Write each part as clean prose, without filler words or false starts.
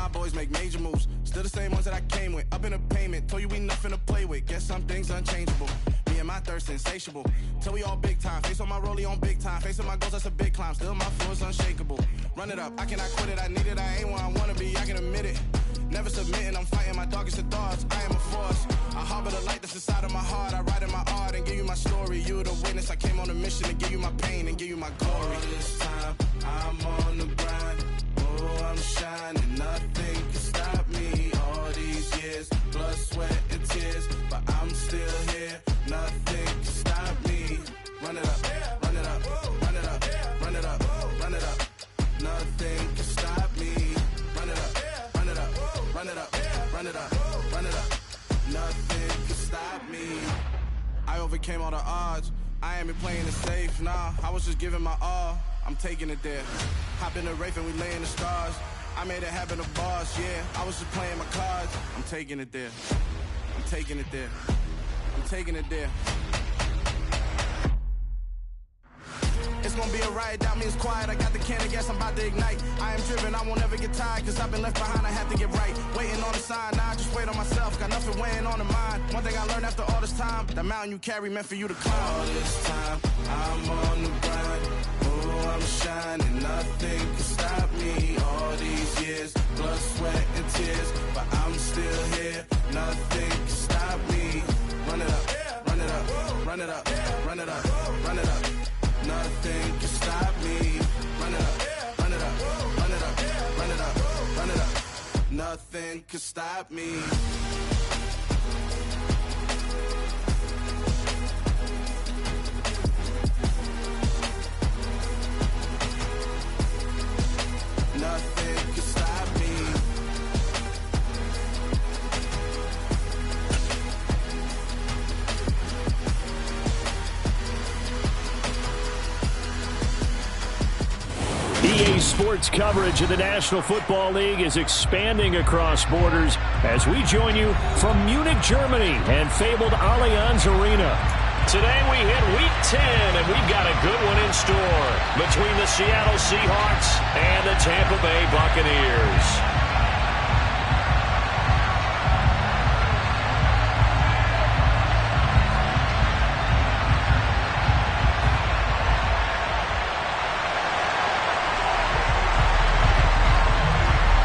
my boys make major moves. Still the same ones that I came with. Up in a payment, told you we nothing to play with. Guess some things unchangeable. Me and my thirst insatiable. Till we all big time. Face on my rollie on big time. Facing my goals, that's a big climb. Still my flow is unshakable. Run it up, I cannot quit it. I need it, I ain't where I wanna be. I can admit it. Never submitting, I'm fighting my darkest of thoughts. I am a force. I harbor the light that's inside of my heart. I write in my art and give you my story. You the witness. I came on a mission to give you my pain and give you my glory. All this time, I'm on the grind. Oh, I'm shining. Nothing can stop me. All these years, blood, sweat, and tears. But I'm still here. Nothing can stop me. Run it up, run it up, run it up, run it up, run it up. Nothing can stop me. Run it up, run it up, run it up, run it up, run it up. Nothing can stop me. I overcame all the odds. I ain't been playing it safe, nah. I was just giving my all. I'm taking it there. Hop in the Wraith and we lay in the stars. I made it happen to bars, yeah. I was just playing my cards. I'm taking it there. I'm taking it there. I'm taking it there. It's gonna be a riot, that means quiet. I got the can of gas, I'm about to ignite. I am driven, I won't ever get tired, cause I've been left behind, I have to get right. Waiting on the sign, now I just wait on myself. Got nothing weighing on the mind. One thing I learned after all this time, that mountain you carry meant for you to climb. All this time, I'm on the grind. Oh, I'm shining, nothing can stop me. All these years, blood, sweat, and tears. But I'm still here, nothing can stop me. Run it up, run it up, run it up, run it up, run it up. Nothing can stop me. Run it up, run it up, run it up, run it up, run it up. Nothing can stop me. Nothing can stop me. EA Sports coverage of the National Football League is expanding across borders as we join you from Munich, Germany and fabled Allianz Arena. Today we hit Week 10, and we've got a good one in store between the Seattle Seahawks and the Tampa Bay Buccaneers.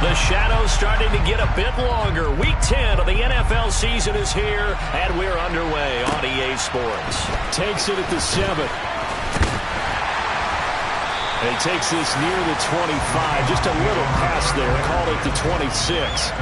The shadow's starting to get a bit longer. Week 10 of the NFL season is here, and we're underway on EA Sports. Takes it at the 7. And he takes this near the 25. Just a little pass there. Call it the 26.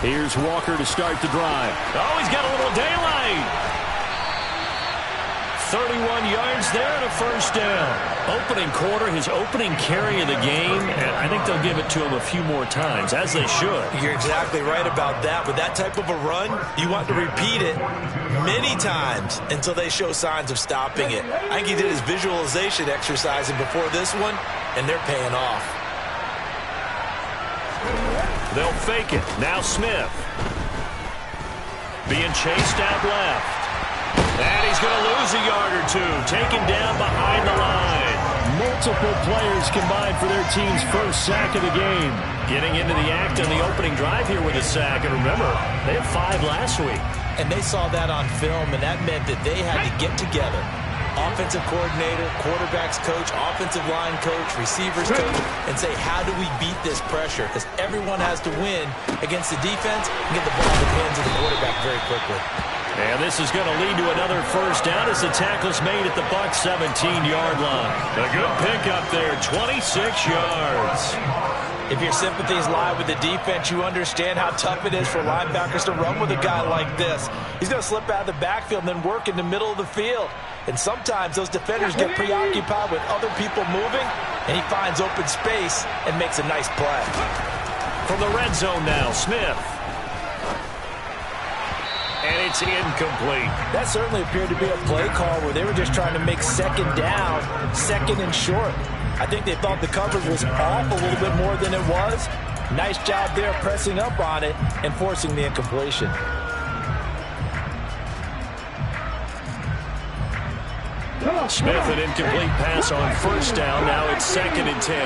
Here's Walker to start the drive. Oh, he's got a little daylight. 31 yards there and a first down. Opening quarter, his opening carry of the game, and I think they'll give it to him a few more times, as they should. You're exactly right about that. With that type of a run, you want to repeat it many times until they show signs of stopping it. I think he did his visualization exercising before this one, and they're paying off. They'll fake it. Now Smith. Being chased out left. And he's going to lose a yard or two. Taken down behind the line. Multiple players combined for their team's first sack of the game. Getting into the act on the opening drive here with a sack. And remember, they had 5 last week. And they saw that on film, and that meant that they had to get together. Offensive coordinator, quarterbacks coach, offensive line coach, receivers coach, and say, how do we beat this pressure? Because everyone has to win against the defense and get the ball in the hands of the quarterback very quickly. And this is going to lead to another first down as the tackle's made at the Bucs 17-yard line. A good pickup there, 26 yards. If your sympathies lie with the defense, you understand how tough it is for linebackers to run with a guy like this. He's going to slip out of the backfield and then work in the middle of the field. And sometimes those defenders get preoccupied with other people moving, and he finds open space and makes a nice play. From the red zone now, Smith. and it's incomplete. That certainly appeared to be a play call where they were just trying to make second down, second and short. I think they thought the coverage was off a little bit more than it was. Nice job there pressing up on it and forcing the incompletion. Smith, an incomplete pass on first down. Now it's 2nd and 10.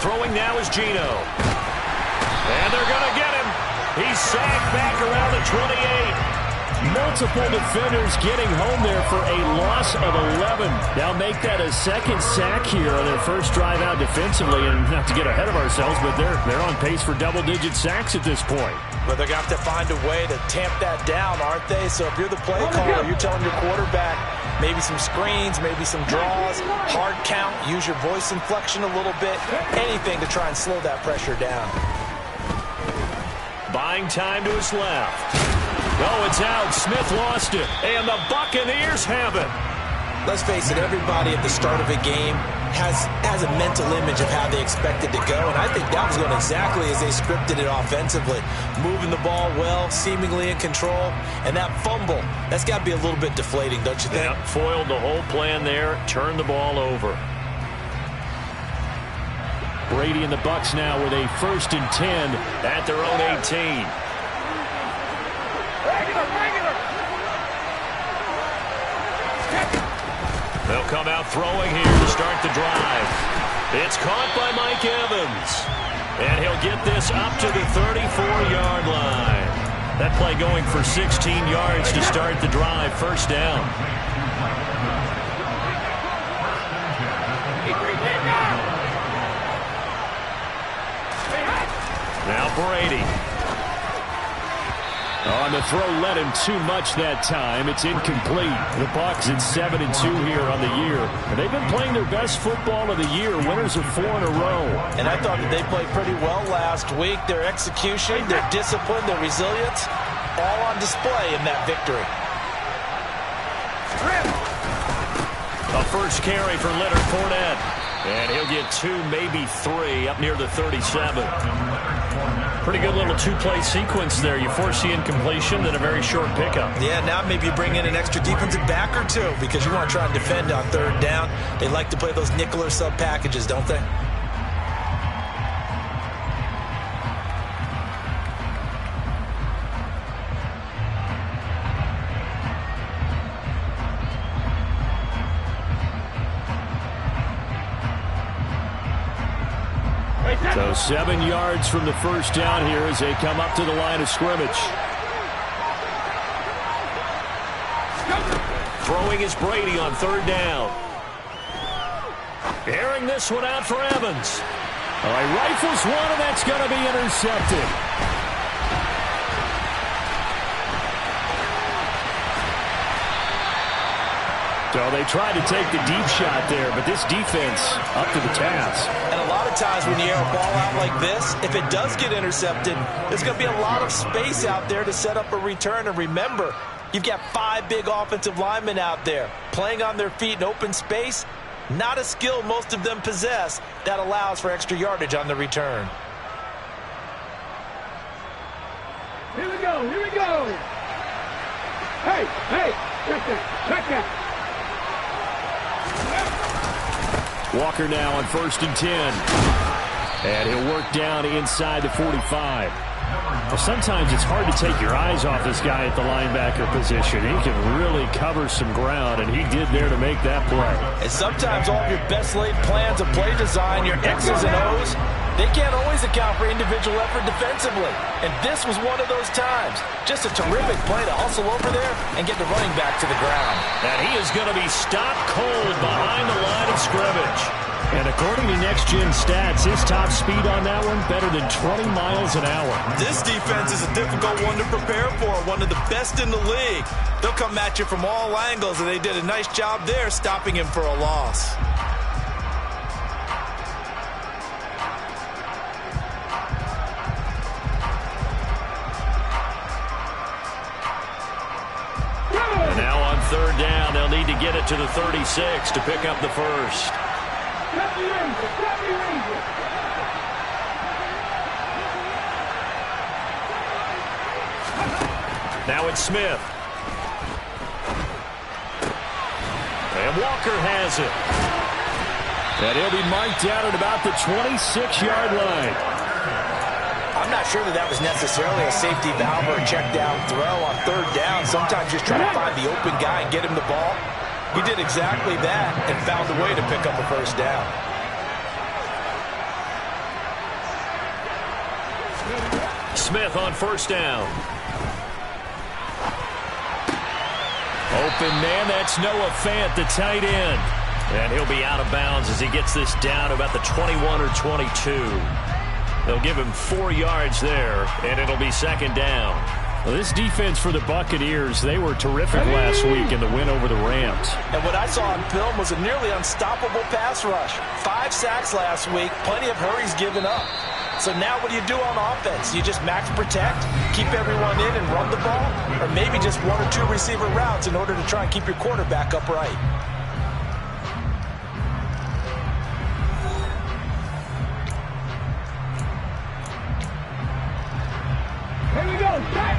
Throwing now is Geno. And they're going to get him. He's sacked back around the 28. Multiple defenders getting home there for a loss of 11. Now make that a second sack here on their first drive out defensively. And not to get ahead of ourselves, but they're on pace for double-digit sacks at this point. But they're going to have to find a way to tamp that down, aren't they? So if you're the play caller, you're telling your quarterback maybe some screens, maybe some draws, hard count, use your voice inflection a little bit, anything to try and slow that pressure down. Buying time to his left. Oh, it's out. Smith lost it. And the Buccaneers have it. Let's face it, everybody at the start of a game has a mental image of how they expect it to go, and I think that was going exactly as they scripted it offensively. Moving the ball well, seemingly in control, and that fumble, that's got to be a little bit deflating, don't you think? Yeah, foiled the whole plan there, turned the ball over. Brady and the Bucs now with a 1st and 10 at their own 18. They'll come out throwing here to start the drive. It's caught by Mike Evans. And he'll get this up to the 34-yard line. That play going for 16 yards to start the drive. First down. Now Brady. On the throw, led him too much that time. It's incomplete. The Bucs at 7-2 here on the year. And they've been playing their best football of the year. Winners of 4 in a row. And I thought that they played pretty well last week. Their execution, their discipline, their resilience, all on display in that victory. A first carry for Leonard Fournette. And he'll get 2, maybe 3 up near the 37. Pretty good little two-play sequence there. You force the incompletion, then a very short pickup. Yeah, now maybe you bring in an extra defensive back or two because you want to try and defend on 3rd down. They like to play those nickel or sub packages, don't they? So 7 yards from the first down here as they come up to the line of scrimmage. Throwing is Brady on 3rd down. Airing this one out for Evans. He rifles one, and that's going to be intercepted. So they tried to take the deep shot there, but this defense up to the task. And a lot of times when you air a ball out like this, if it does get intercepted, there's going to be a lot of space out there to set up a return. And remember, you've got 5 big offensive linemen out there playing on their feet in open space. Not a skill most of them possess that allows for extra yardage on the return. Here we go, here we go. Hey, check that. Walker now on 1st and 10. And he'll work down inside the 45. Well, sometimes it's hard to take your eyes off this guy at the linebacker position. He can really cover some ground, and he did there to make that play. And sometimes all of your best laid plans of play design, your X's and O's, they can't always account for individual effort defensively. And this was one of those times. Just a terrific play to hustle over there and get the running back to the ground. And he is going to be stopped cold behind the line of scrimmage. And according to Next Gen Stats, his top speed on that one, better than 20 miles an hour. This defense is a difficult one to prepare for, one of the best in the league. They'll come at you from all angles, and they did a nice job there stopping him for a loss. And now on 3rd down, they'll need to get it to the 36 to pick up the first. Now it's Smith. And Walker has it. And he'll be marked down at about the 26-yard line. I'm not sure that was necessarily a safety valve or a check down throw on third down. Sometimes just try to find the open guy and get him the ball. He did exactly that and found a way to pick up a first down. Smith on first down. Open man, that's Noah Fant, the tight end. And he'll be out of bounds as he gets this down about the 21 or 22. They'll give him 4 yards there, and it'll be second down. Well, this defense for the Buccaneers, they were terrific last week in the win over the Rams. And what I saw on film was a nearly unstoppable pass rush. 5 sacks last week, plenty of hurries given up. So now what do you do on offense? You just max protect, keep everyone in and run the ball, or maybe just 1 or 2 receiver routes in order to try and keep your quarterback upright. Here we go, set!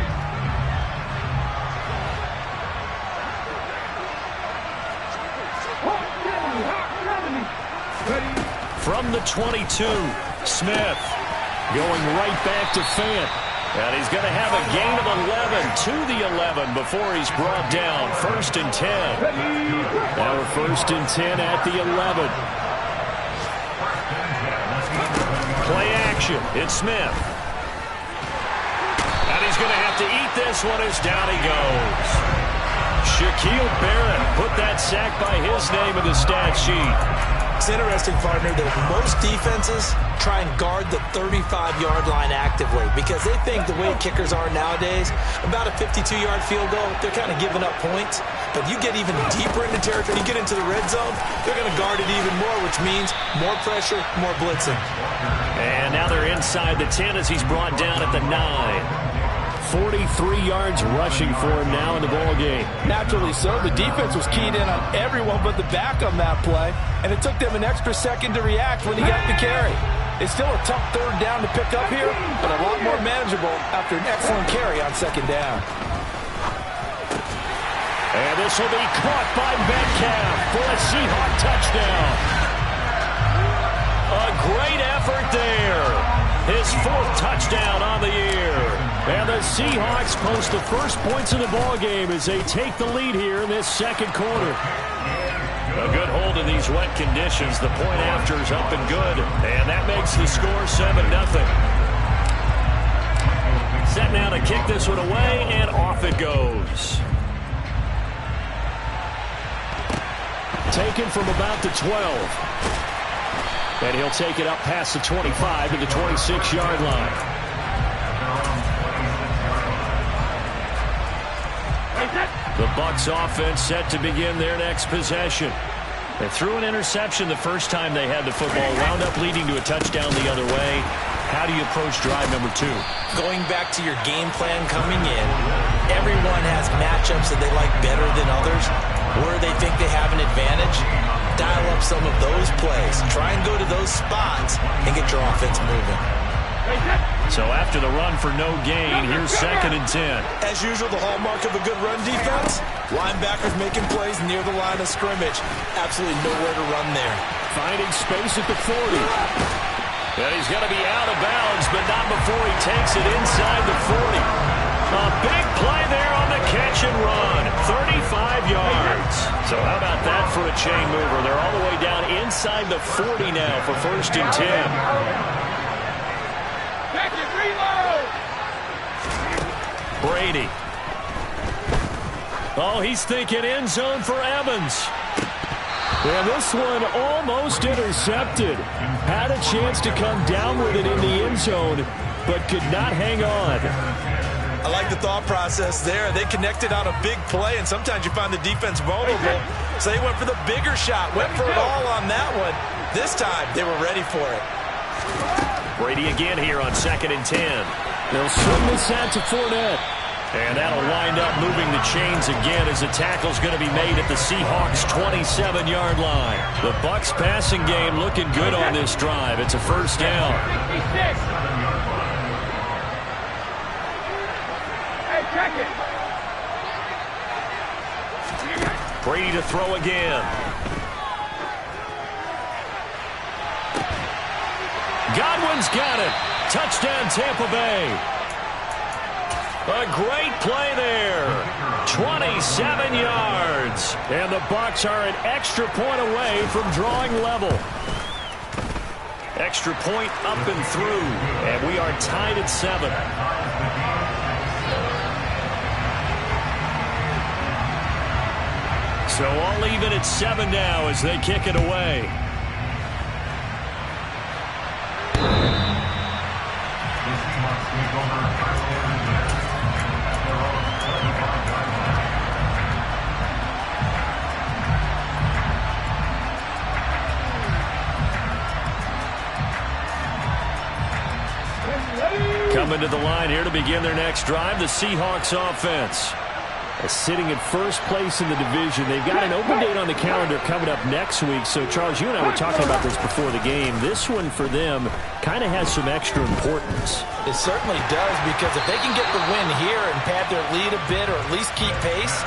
From the 22, Smith going right back to Fant. And he's going to have a gain of 11 to the 11 before he's brought down. 1st and 10. Now we're 1st and 10 at the 11. Play action. It's Smith. And he's going to have to eat this one as down he goes. Shaquille Barrett put that sack by his name in the stat sheet. It's interesting, partner, that most defenses try and guard the 35-yard line actively because they think the way kickers are nowadays, about a 52-yard field goal, they're kind of giving up points. But you get even deeper into territory, you get into the red zone, they're going to guard it even more, which means more pressure, more blitzing. And now they're inside the 10 as he's brought down at the 9. 43 yards rushing for him now in the ball game. Naturally so. The defense was keyed in on everyone but the back on that play, and it took them an extra second to react when he got the carry. It's still a tough third down to pick up here, but a lot more manageable after an excellent carry on second down. And this will be caught by Metcalf for a Seahawk touchdown. A great effort there. His 4th touchdown on the year. And the Seahawks post the first points of the ball game as they take the lead here in this second quarter. A good hold in these wet conditions. The point after is up and good. And that makes the score 7-0. Set now to kick this one away, and off it goes. Taken from about the 12. And he'll take it up past the 25 to the 26-yard line. The Bucs offense set to begin their next possession. They threw an interception the first time they had the football, wound up leading to a touchdown the other way. How do you approach drive number 2? Going back to your game plan coming in, everyone has matchups that they like better than others, where they think they have an advantage. Dial up some of those plays. Try and go to those spots and get your offense moving. So after the run for no gain, here's 2nd and 10. As usual, the hallmark of a good run defense, linebackers making plays near the line of scrimmage. Absolutely nowhere to run there. Finding space at the 40. And he's going to be out of bounds, but not before he takes it inside the 40. A big play there on the catch and run. 35 yards. So how about that for a chain mover? They're all the way down inside the 40 now for 1st and 10. Brady. Oh, he's thinking end zone for Evans. And this one almost intercepted. Had a chance to come down with it in the end zone, but could not hang on. I like the thought process there. They connected on a big play, and sometimes you find the defense vulnerable. So they went for the bigger shot, went for it all on that one. This time, they were ready for it. Brady again here on 2nd and 10. They'll swing this out to Fournette. And that'll wind up moving the chains again as the tackle's going to be made at the Seahawks' 27-yard line. The Bucs passing game looking good on this drive. It's a first down. Hey, check it. Brady to throw again. Godwin's got it. Touchdown, Tampa Bay. A great play there. 27 yards. And the Bucs are an extra point away from drawing level. Extra point up and through. And we are tied at 7. So all even at 7 now as they kick it away. Coming to the line here to begin their next drive, the Seahawks offense. Sitting in first place in the division. They've got an open date on the calendar coming up next week. So, Charles, you and I were talking about this before the game. This one for them kind of has some extra importance. It certainly does, because if they can get the win here and pad their lead a bit or at least keep pace,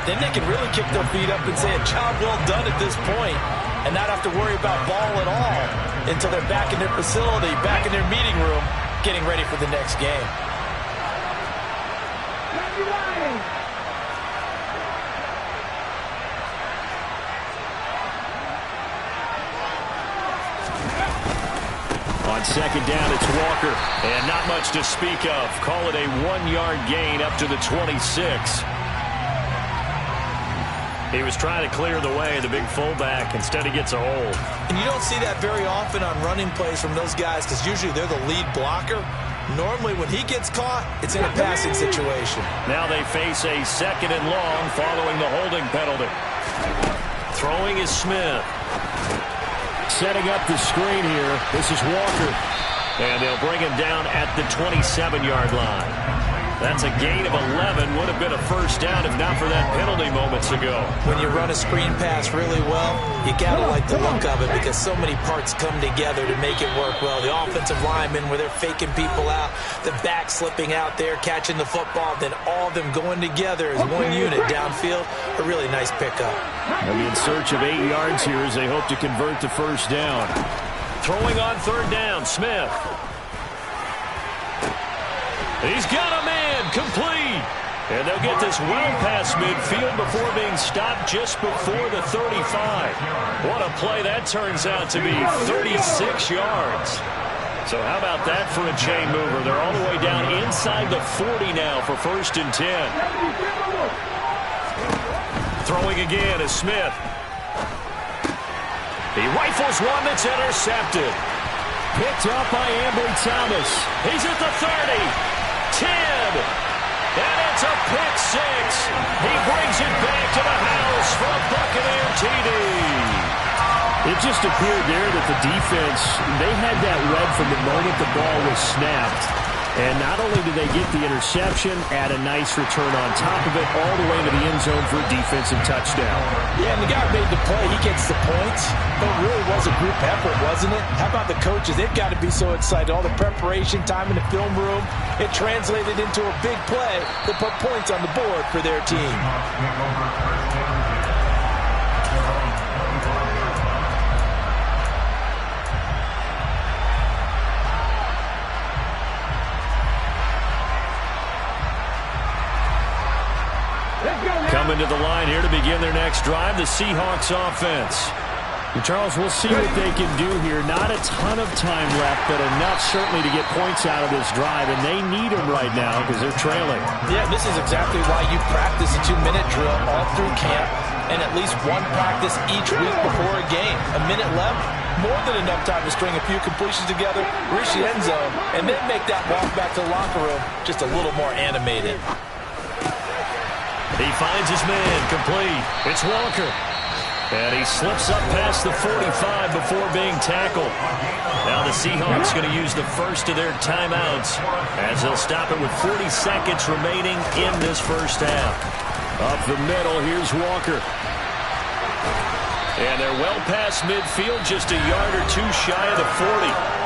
then they can really kick their feet up and say a job well done at this point and not have to worry about ball at all until they're back in their facility, back in their meeting room, getting ready for the next game. On second down, it's Walker. And not much to speak of. Call it a 1-yard gain up to the 26. He was trying to clear the way, the big fullback. Instead, he gets a hold. And you don't see that very often on running plays from those guys because usually they're the lead blocker. Normally, when he gets caught, it's in a passing situation. Now they face a second and long following the holding penalty. Throwing is Smith. Setting up the screen here. This is Walker. And they'll bring him down at the 27-yard line. That's a gain of 11. Would have been a first down if not for that penalty moments ago. When you run a screen pass really well, you got to like the look of it because so many parts come together to make it work well. The offensive linemen where they're faking people out, the back slipping out there, catching the football, then all of them going together as one unit downfield. A really nice pickup. They'll be in search of 8 yards here as they hope to convert the first down. Throwing on third down, Smith. He's got a man, complete. And they'll get this well past midfield before being stopped just before the 35. What a play that turns out to be, 36 yards. So how about that for a chain mover? They're all the way down inside the 40 now for first and 10. Throwing again is Smith. He rifles one that's intercepted. Picked up by Ambry Thomas. He's at the 30. 10, and it's a pick six. He brings it back to the house for a Buccaneer TD. It just appeared there that the defense, they had that read from the moment the ball was snapped. And not only did they get the interception, add a nice return on top of it, all the way to the end zone for a defensive touchdown. Yeah, and the guy made the play. He gets the points. But it really was a group effort, wasn't it? How about the coaches? They've got to be so excited. All the preparation time in the film room, it translated into a big play that put points on the board for their team. Coming to the line here to begin their next drive, the Seahawks offense. And Charles, we'll see what they can do here. Not a ton of time left, but enough certainly to get points out of this drive, and they need them right now because they're trailing. Yeah, this is exactly why you practice a 2-minute drill all through camp and at least one practice each week before a game. A minute left, more than enough time to string a few completions together, reach the end zone, and then make that walk back to the locker room just a little more animated. He finds his man, complete. It's Walker. And he slips up past the 45 before being tackled. Now the Seahawks going to use the first of their timeouts as they'll stop it with 40 seconds remaining in this first half. Up the middle, here's Walker. And they're well past midfield, just a yard or two shy of the 40.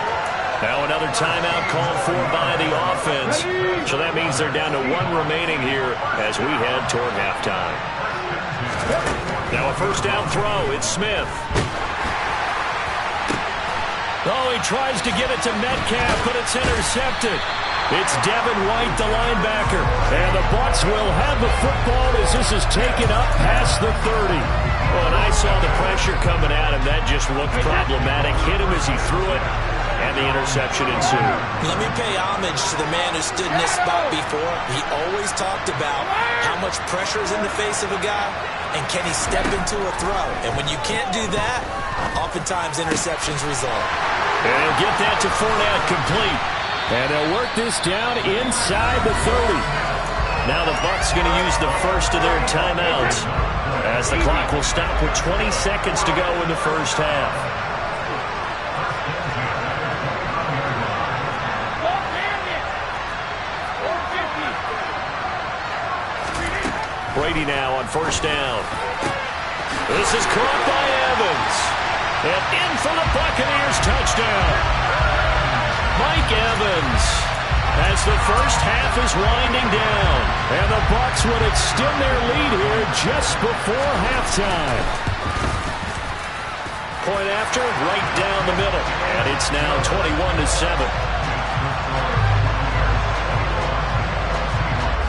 Now another timeout called for by the offense. So that means they're down to one remaining here as we head toward halftime. Now a first down throw. It's Smith. Oh, he tries to get it to Metcalf, but it's intercepted. It's Devin White, the linebacker. And the Bucs will have the football as this is taken up past the 30. Well, and I saw the pressure coming at him. That just looked problematic. Hit him as he threw it, and the interception ensued. Let me pay homage to the man who stood in this spot before. He always talked about how much pressure is in the face of a guy, and can he step into a throw. And when you can't do that, oftentimes interceptions result. And he'll get that to Fournette, complete. And they'll work this down inside the 30. Now the Bucs going to use the first of their timeouts as the clock will stop with 20 seconds to go in the first half. Brady now on first down. This is caught by Evans. And in for the Buccaneers, touchdown. Mike Evans as the first half is winding down. And the Bucs would extend their lead here just before halftime. Point after, right down the middle. And it's now 21-7.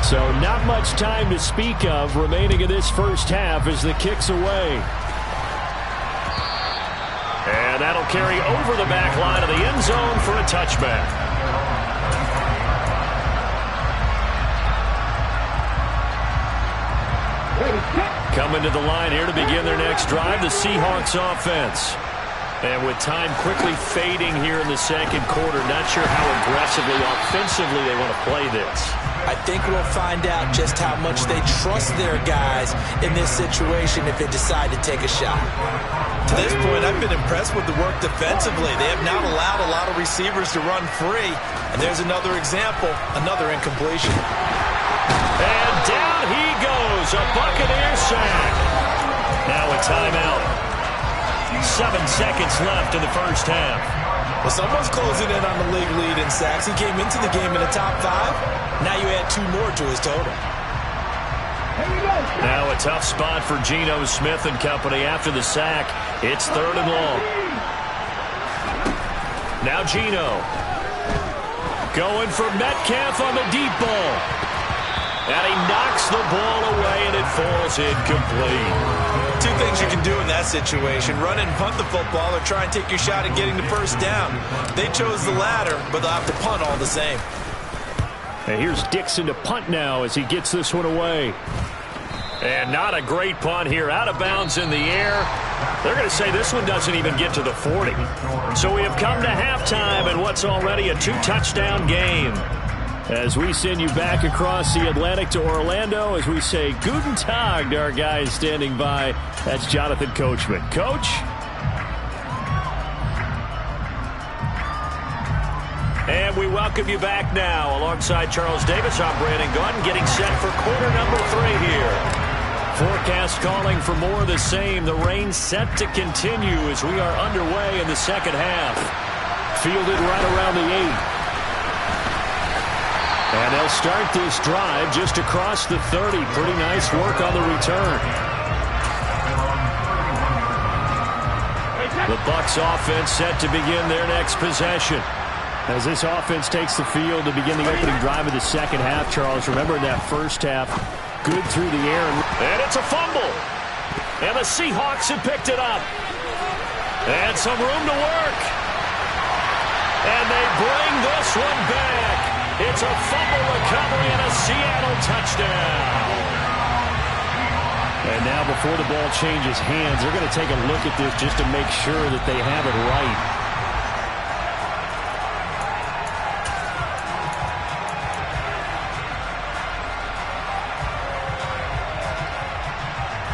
So not much time to speak of remaining in this first half as the kick's away. And that'll carry over the back line of the end zone for a touchback. Coming to the line here to begin their next drive, the Seahawks offense. And with time quickly fading here in the second quarter, not sure how aggressively, offensively they want to play this. I think we'll find out just how much they trust their guys in this situation if they decide to take a shot. To this point, I've been impressed with the work defensively. They have not allowed a lot of receivers to run free. And there's another example, another incompletion. And down he goes, a Buccaneer sack. Now a timeout. 7 seconds left in the first half. Well, someone's closing in on the league lead in sacks. He came into the game in the top 5. Now you add 2 more to his total. Now a tough spot for Geno Smith and company after the sack. It's 3rd and long. Now Geno. Going for Metcalf on the deep ball. And he knocks the ball away and it falls incomplete. 2 things you can do in that situation. Run and punt the football or try and take your shot at getting the first down. They chose the latter, but they'll have to punt all the same. And here's Dixon to punt now as he gets this one away. And not a great punt here. Out of bounds in the air. They're going to say this one doesn't even get to the 40. So we have come to halftime in what's already a 2-touchdown game. As we send you back across the Atlantic to Orlando, as we say Guten Tag to our guys standing by. That's Jonathan Coachman. Coach? And we welcome you back now. Alongside Charles Davis, I'm Brandon Gunn, getting set for quarter number 3 here. Forecast calling for more of the same. The rain set to continue as we are underway in the second half. Fielded right around the 8. And they'll start this drive just across the 30. Pretty nice work on the return. The Bucs offense set to begin their next possession. As this offense takes the field to begin the opening drive of the second half, Charles, remember in that first half, good through the air. And it's a fumble. And the Seahawks have picked it up. And some room to work. And they bring this one back. It's a fumble recovery and a Seattle touchdown. And now before the ball changes hands, they're going to take a look at this just to make sure that they have it right.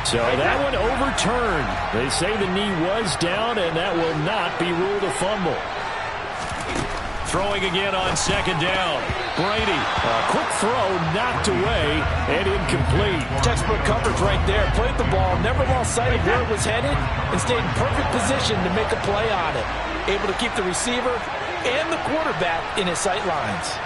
So that one overturned. They say the knee was down, and that will not be ruled a fumble. Throwing again on second down. Brady, a quick throw, knocked away, and incomplete. Textbook coverage right there. Played the ball, never lost sight of where it was headed, and stayed in perfect position to make a play on it. Able to keep the receiver and the quarterback in his sight lines.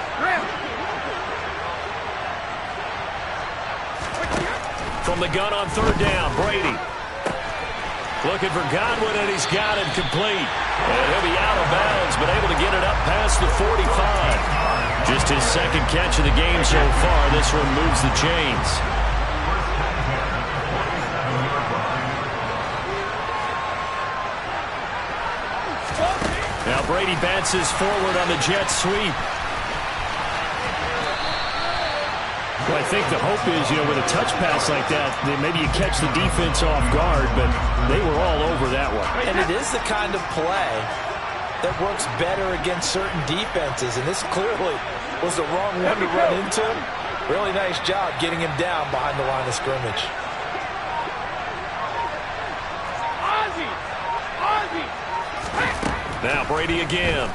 From the gun on third down, Brady Looking for Godwin, and he's got it complete. And he'll be out of bounds, but able to get it up past the 45. Just his second catch of the game so far. This one moves the chains. Now Brady bounces forward on the jet sweep. Well, I think the hope is, with a touch pass like that, maybe you catch the defense off guard, but they were all over that one. And it is the kind of play that works better against certain defenses, and this clearly was the wrong one to run into. Really nice job getting him down behind the line of scrimmage. Now Brady again.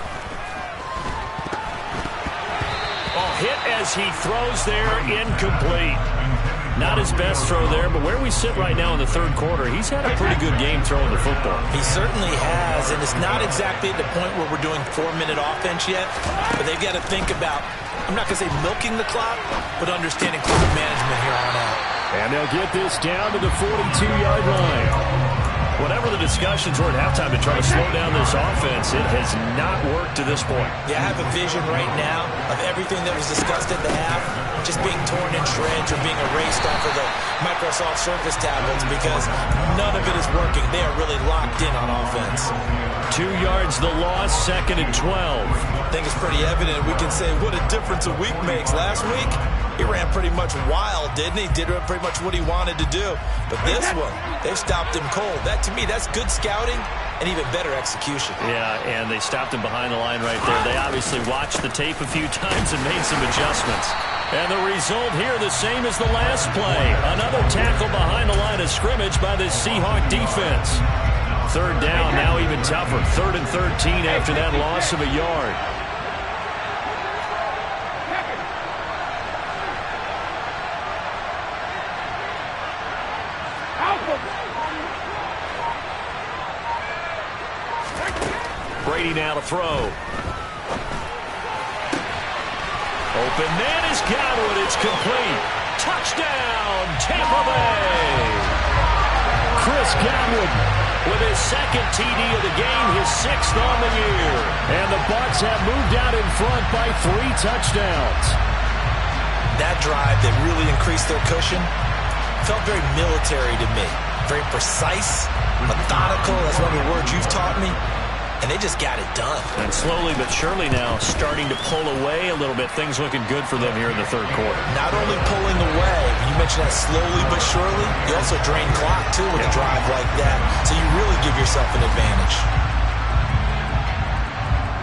Oh, hit as he throws there, incomplete. Not his best throw there, but where we sit right now in the third quarter, he's had a pretty good game throwing the football. He certainly has, and it's not exactly at the point where we're doing 4-minute offense yet, but they've got to think about, I'm not going to say milking the clock, but understanding clock management here on out. And they'll get this down to the 42-yard line. Whatever the discussions were at halftime to try to slow down this offense, it has not worked to this point. Yeah, I have a vision right now of everything that was discussed at the half just being torn in shreds or being erased off of the Microsoft Surface tablets because none of it is working. They are really locked in on offense. 2 yards the loss, 2nd and 12. I think it's pretty evident. We can say what a difference a week makes. Last week, he ran pretty much wild, didn't he? Did pretty much what he wanted to do. But this one, they've stopped him cold. That, to me, that's good scouting and even better execution. Yeah, and they stopped him behind the line right there. They obviously watched the tape a few times and made some adjustments. And the result here, the same as the last play. Another tackle behind the line of scrimmage by this Seahawk defense. Third down, now even tougher. 3rd and 13 after that loss of a yard. Brady now to throw. Open man is Godwin. It's complete. Touchdown, Tampa Bay. Chris Godwin with his 2nd TD of the game, his 6th on the year. And the Bucs have moved out in front by 3 touchdowns. That drive that really increased their cushion felt very military to me. Very precise, methodical. That's one of the words you've taught me. And they just got it done. And slowly but surely now starting to pull away a little bit. Things looking good for them here in the third quarter. Not only pulling away, you mentioned that slowly but surely, you also drain clock too with a drive like that. So you really give yourself an advantage.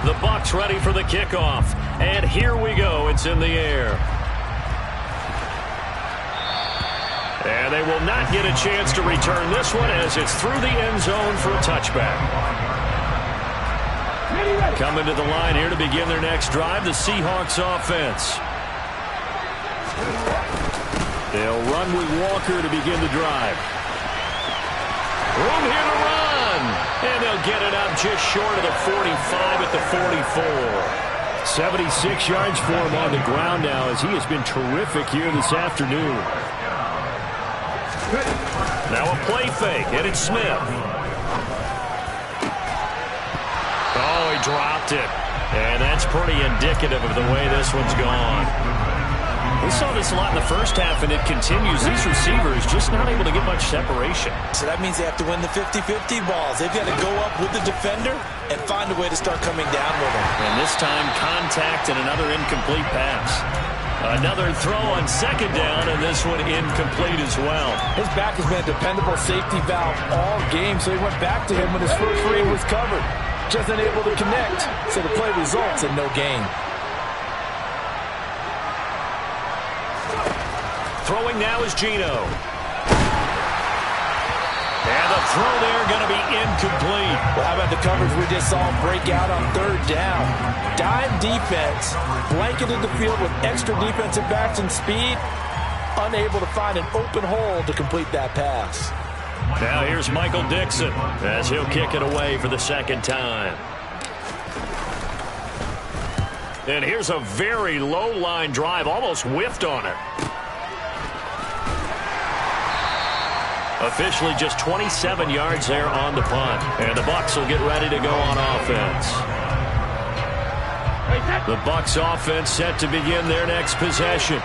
The Bucs ready for the kickoff. And here we go. It's in the air. And they will not get a chance to return this one as it's through the end zone for a touchback. Coming to the line here to begin their next drive, the Seahawks offense. They'll run with Walker to begin the drive. Room here to run. And they'll get it up just short of the 45 at the 44. 76 yards for him on the ground now as he has been terrific here this afternoon. Now a play fake, and it's Smith. Oh, he dropped it. And that's pretty indicative of the way this one's gone. We saw this a lot in the first half, and it continues. These receivers just not able to get much separation. So that means they have to win the 50-50 balls. They've got to go up with the defender and find a way to start coming down with them. And this time, contact and another incomplete pass. Another throw on 2nd down, and this one incomplete as well. His back has been a dependable safety valve all game, so he went back to him when his first read was covered. Just unable to connect, so the play results in no gain. Throwing now is Geno. And the throw there going to be incomplete. Well, how about the coverage we just saw break out on 3rd down? Dime defense, blanketed the field with extra defensive backs and speed, unable to find an open hole to complete that pass. Now here's Michael Dixon as he'll kick it away for the 2nd time. And here's a very low line drive, almost whiffed on it. Officially just 27 yards there on the punt. And the Bucs will get ready to go on offense. The Bucs offense set to begin their next possession.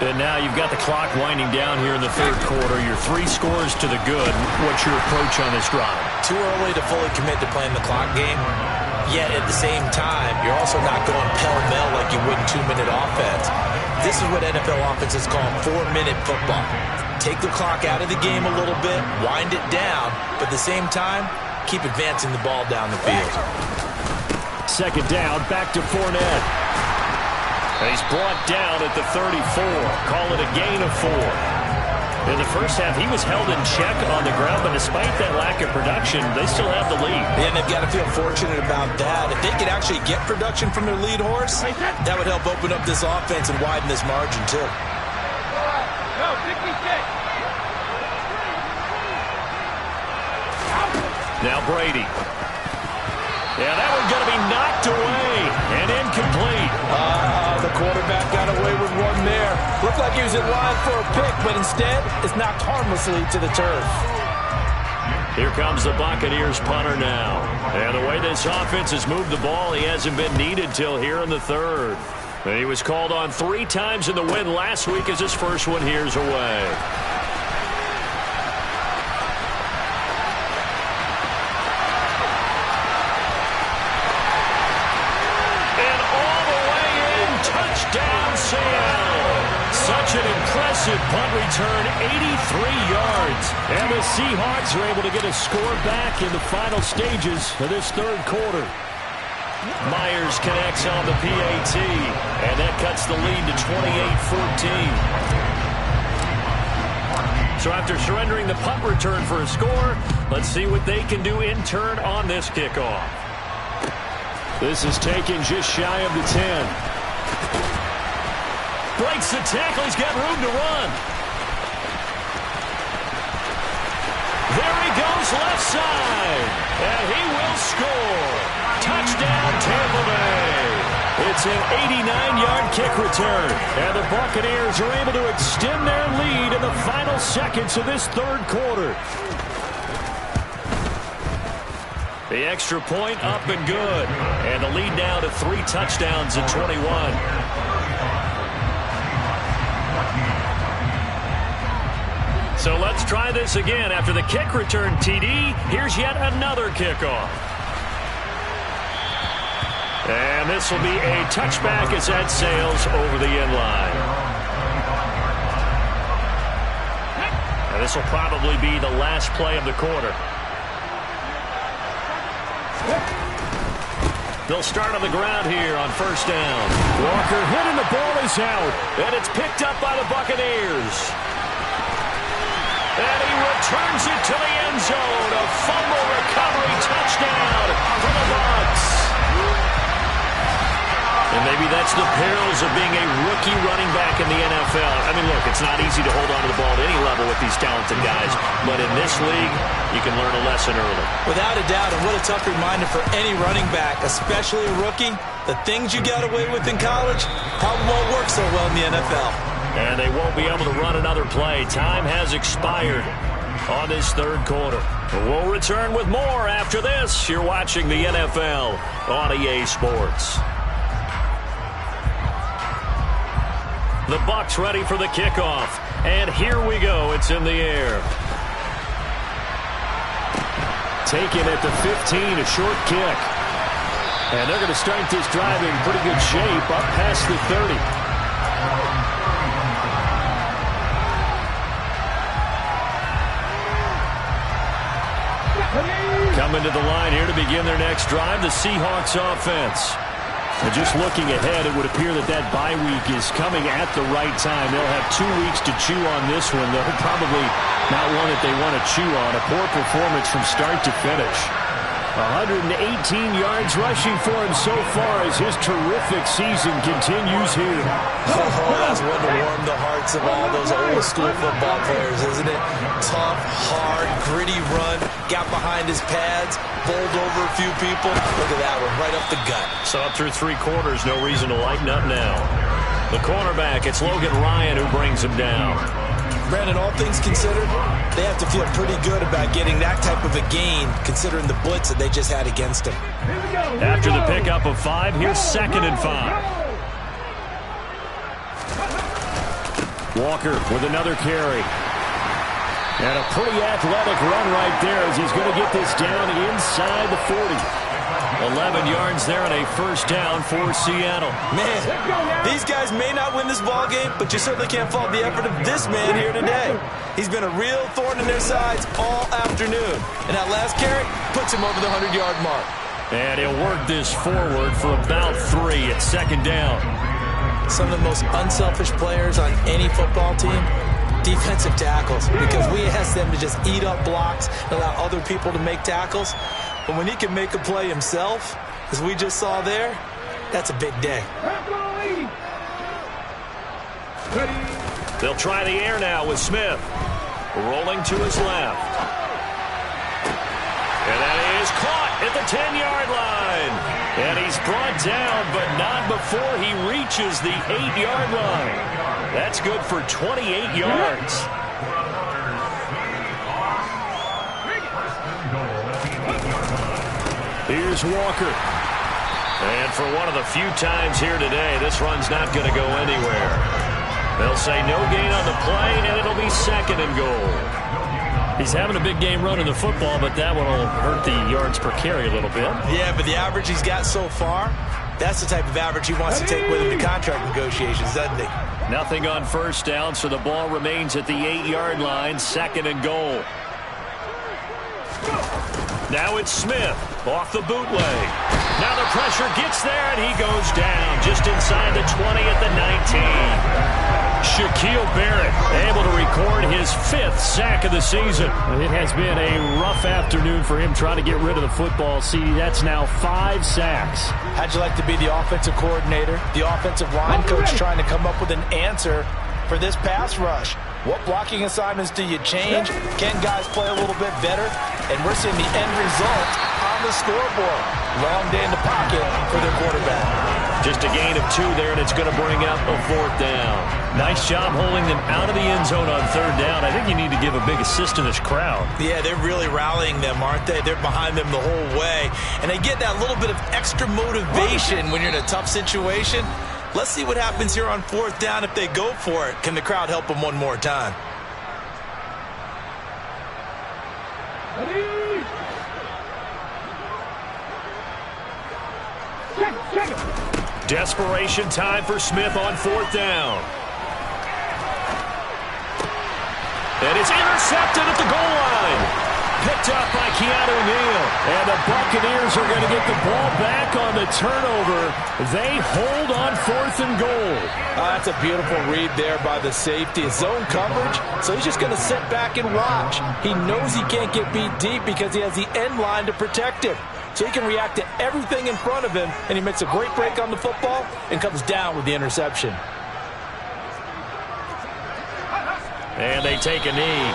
And now you've got the clock winding down here in the third quarter. You're 3 scores to the good. What's your approach on this drive? Too early to fully commit to playing the clock game. Yet at the same time, you're also not going pell-mell like you would in 2-minute offense. This is what NFL offenses call 4-minute football. Take the clock out of the game a little bit, wind it down, but at the same time, keep advancing the ball down the field. Second down, back to Fournette. He's brought down at the 34. Call it a gain of 4. In the first half, he was held in check on the ground, but despite that lack of production, they still have the lead. And they've got to feel fortunate about that. If they could actually get production from their lead horse, that would help open up this offense and widen this margin, too. Now Brady. Yeah, that one's going to be knocked away and incomplete. The quarterback got away with one there. Looked like he was in line for a pick, but instead it's knocked harmlessly to the turf. Here comes the Buccaneers punter now. And the way this offense has moved the ball, he hasn't been needed till here in the third. And he was called on 3 times in the win last week as his first one here's away. Touchdown, Sam! Such an impressive punt return, 83 yards. And the Seahawks are able to get a score back in the final stages of this third quarter. Myers connects on the PAT, and that cuts the lead to 28-14. So after surrendering the punt return for a score, let's see what they can do in turn on this kickoff. This is taken just shy of the 10. Breaks the tackle. He's got room to run. There he goes, left side. And he will score. Touchdown, Tampa Bay. It's an 89-yard kick return. And the Buccaneers are able to extend their lead in the final seconds of this third quarter. The extra point up and good. And the lead now to 3 touchdowns at 21. So let's try this again. After the kick return TD, here's yet another kickoff. And this will be a touchback as that sails over the end line. And this will probably be the last play of the quarter. They'll start on the ground here on first down. Walker hit and the ball is out. And it's picked up by the Buccaneers. And he returns it to the end zone. A fumble recovery touchdown for the Bucs. And maybe that's the perils of being a rookie running back in the NFL. I mean, look, it's not easy to hold on to the ball at any level with these talented guys. But in this league, you can learn a lesson early. Without a doubt, and what a tough reminder for any running back, especially a rookie. The things you got away with in college probably won't work so well in the NFL. And they won't be able to run another play. Time has expired on this third quarter. We'll return with more after this. You're watching the NFL on EA Sports. The Bucs ready for the kickoff. And here we go. It's in the air. Taken at the 15, a short kick. And they're going to start this drive in pretty good shape up past the 30. Coming to the line here to begin their next drive, the Seahawks offense. And just looking ahead, it would appear that that bye week is coming at the right time. They'll have 2 weeks to chew on this one. They'll probably not one that they want to chew on. A poor performance from start to finish. 118 yards rushing for him so far as his terrific season continues here. Oh, that's one to warm the hearts of all those old school football players, isn't it? Tough, hard, gritty run, got behind his pads, bowled over a few people. Look at that one, right up the gut. So up through 3 quarters, no reason to lighten up now. The cornerback, it's Logan Ryan who brings him down. Brandon, all things considered, They have to feel pretty good about getting that type of a gain, considering the blitz that they just had against them. After the pickup of 5, here's 2nd and 5. Walker with another carry. And a pretty athletic run right there as he's going to get this down inside the 40. 11 yards there and a first down for Seattle. Man, these guys may not win this ball game, but you certainly can't fault the effort of this man here today. He's been a real thorn in their sides all afternoon. And that last carry puts him over the 100-yard mark. And he'll work this forward for about 3 at 2nd down. Some of the most unselfish players on any football team, defensive tackles, because we ask them to just eat up blocks and allow other people to make tackles. But when he can make a play himself, as we just saw there, that's a big day. They'll try the air now with Smith. Rolling to his left. And that is caught at the 10-yard line. And he's brought down, but not before he reaches the 8-yard line. That's good for 28 yards. Here's Walker. And for one of the few times here today, this run's not going to go anywhere. They'll say no gain on the play, and it'll be 2nd and goal. He's having a big game running the football, but that one will hurt the yards per carry a little bit. Yeah, but the average he's got so far, that's the type of average he wants to take with him to contract negotiations, doesn't he? Nothing on first down, so the ball remains at the 8-yard line, 2nd and goal. Now it's Smith off the bootleg. Now the pressure gets there, and he goes down just inside the 20 at the 19. Shaquille Barrett able to record his 5th sack of the season. It has been a rough afternoon for him trying to get rid of the football. See, that's now 5 sacks. How'd you like to be the offensive coordinator, the offensive line coach trying to come up with an answer for this pass rush? What blocking assignments do you change? Can guys play a little bit better? And we're seeing the end result on the scoreboard. Long day in the pocket for their quarterback. Just a gain of 2 there, and it's going to bring up a 4th down. Nice job holding them out of the end zone on 3rd down. I think you need to give a big assist to this crowd. Yeah, they're really rallying them, aren't they? They're behind them the whole way. And they get that little bit of extra motivation when you're in a tough situation. Let's see what happens here on 4th down if they go for it. Can the crowd help them one more time? Desperation time for Smith on 4th down. And it's intercepted at the goal line. Picked up by Keanu Neal. And the Buccaneers are going to get the ball back on the turnover. They hold on 4th and goal. That's a beautiful read there by the safety. Zone coverage, so he's just going to sit back and watch. He knows he can't get beat deep because he has the end line to protect him. So he can react to everything in front of him, and he makes a great break on the football and comes down with the interception. And they take a knee.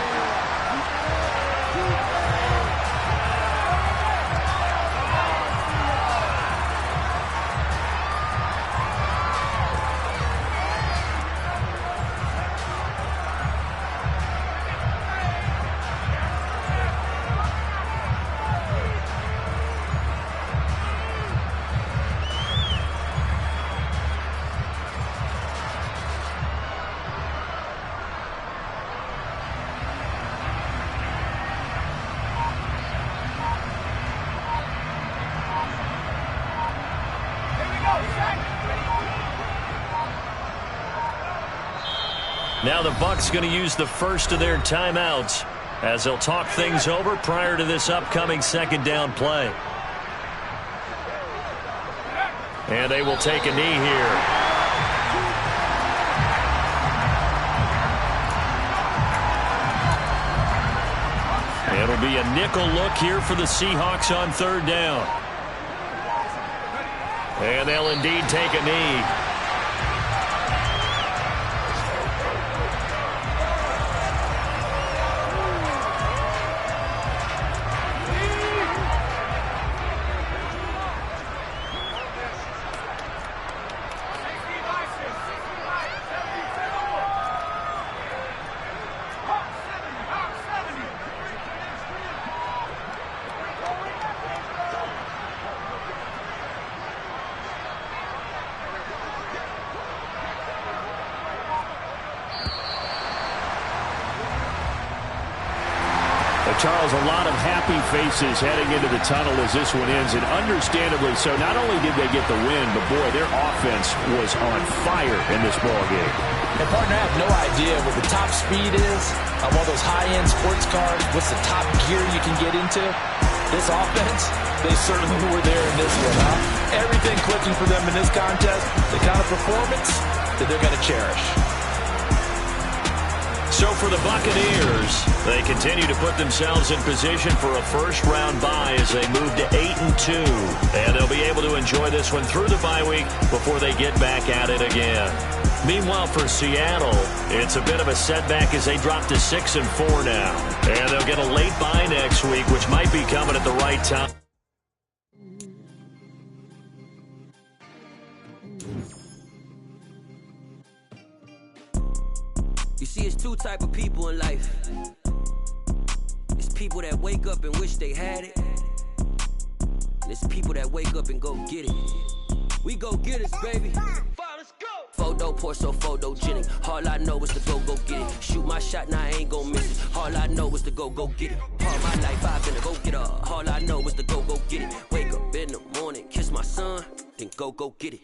Now the Bucs going to use the first of their timeouts as they'll talk things over prior to this upcoming 2nd down play. And they will take a knee here. It'll be a nickel look here for the Seahawks on 3rd down. And they'll indeed take a knee. Charles, a lot of happy faces heading into the tunnel as this one ends, and understandably so. Not only did they get the win, but, boy, their offense was on fire in this ballgame. And, partner, I have no idea what the top speed is on one of those high-end sports cars. What's the top gear you can get into? This offense, they certainly were there in this one, huh? Everything clicking for them in this contest, the kind of performance that they're going to cherish. So for the Buccaneers, they continue to put themselves in position for a first-round bye as they move to 8-2. And they'll be able to enjoy this one through the bye week before they get back at it again. Meanwhile, for Seattle, it's a bit of a setback as they drop to 6-4 now. And they'll get a late bye next week, which might be coming at the right time. You see, it's two type of people in life. It's people that wake up and wish they had it. And it's people that wake up and go get it. We go get it, baby. Let's go. Photo pour so photogenic. All I know is to go get it. Shoot my shot, now I ain't gon' miss it. All I know is to go get it. All my life I've been a go getter. All I know is to go get it. Wake up in the morning, kiss my son, then go get it.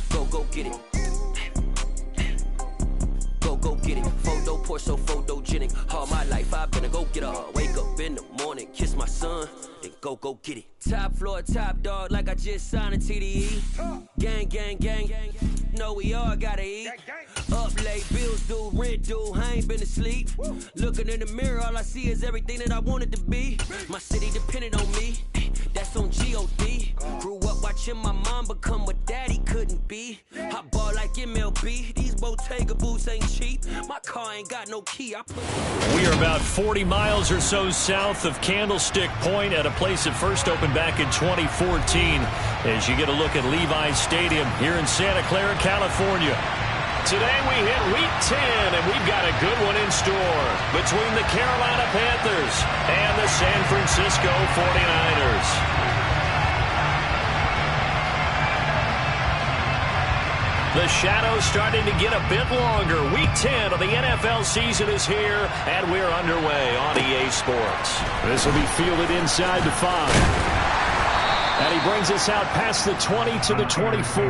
Go get it. Go get it. Photo pour so photogenic. All my life I've been a go-getter. Wake up in the morning, kiss my son, then go get it. Top floor, top dog, like I just signed a TDE. Gang, gang, gang, gang. Know we all gotta eat. Up late, bills due, rent due, I ain't been asleep. Looking in the mirror, all I see is everything that I wanted to be. My city depended on me, that's on G.O.D. Grew up watching my mom become what daddy couldn't be. I ball like MLB, these Bottega boots ain't cheap. My car ain't got no key. We are about 40 miles or so south of Candlestick Point at a place that first opened back in 2014 as you get a look at Levi's Stadium here in Santa Clara, California. Today we hit Week 10, and we've got a good one in store between the Carolina Panthers and the San Francisco 49ers. The shadow's starting to get a bit longer. Week 10 of the NFL season is here, and we're underway on EA Sports. This will be fielded inside the 5. And he brings us out past the 20 to the 24.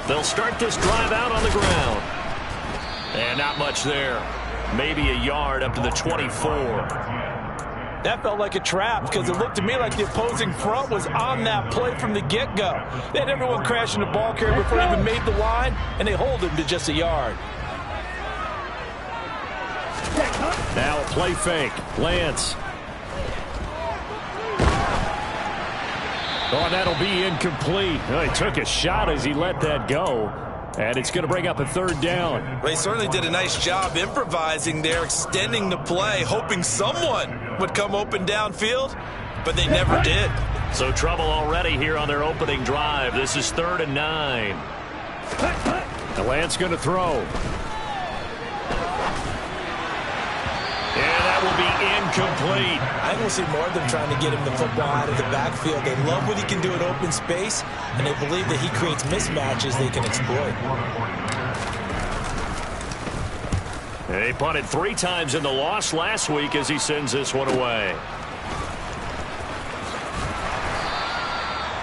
They'll start this drive out on the ground. And not much there. Maybe a yard up to the 24. That felt like a trap because it looked to me like the opposing front was on that play from the get-go. They had everyone crashing the ball carrier before he even made the line, and they hold him to just a yard. Now a play fake. Lance. Oh, that'll be incomplete. Oh, he took a shot as he let that go. And it's going to bring up a third down. Well, he certainly did a nice job improvising there, extending the play, hoping someone would come open downfield, but they never did. So trouble already here on their opening drive. This is 3rd and 9. And Lance going to throw. And that will be incomplete. I think we'll see more of them trying to get him the football out of the backfield. They love what he can do in open space, and they believe that he creates mismatches they can exploit. And he punted 3 times in the loss last week as he sends this one away.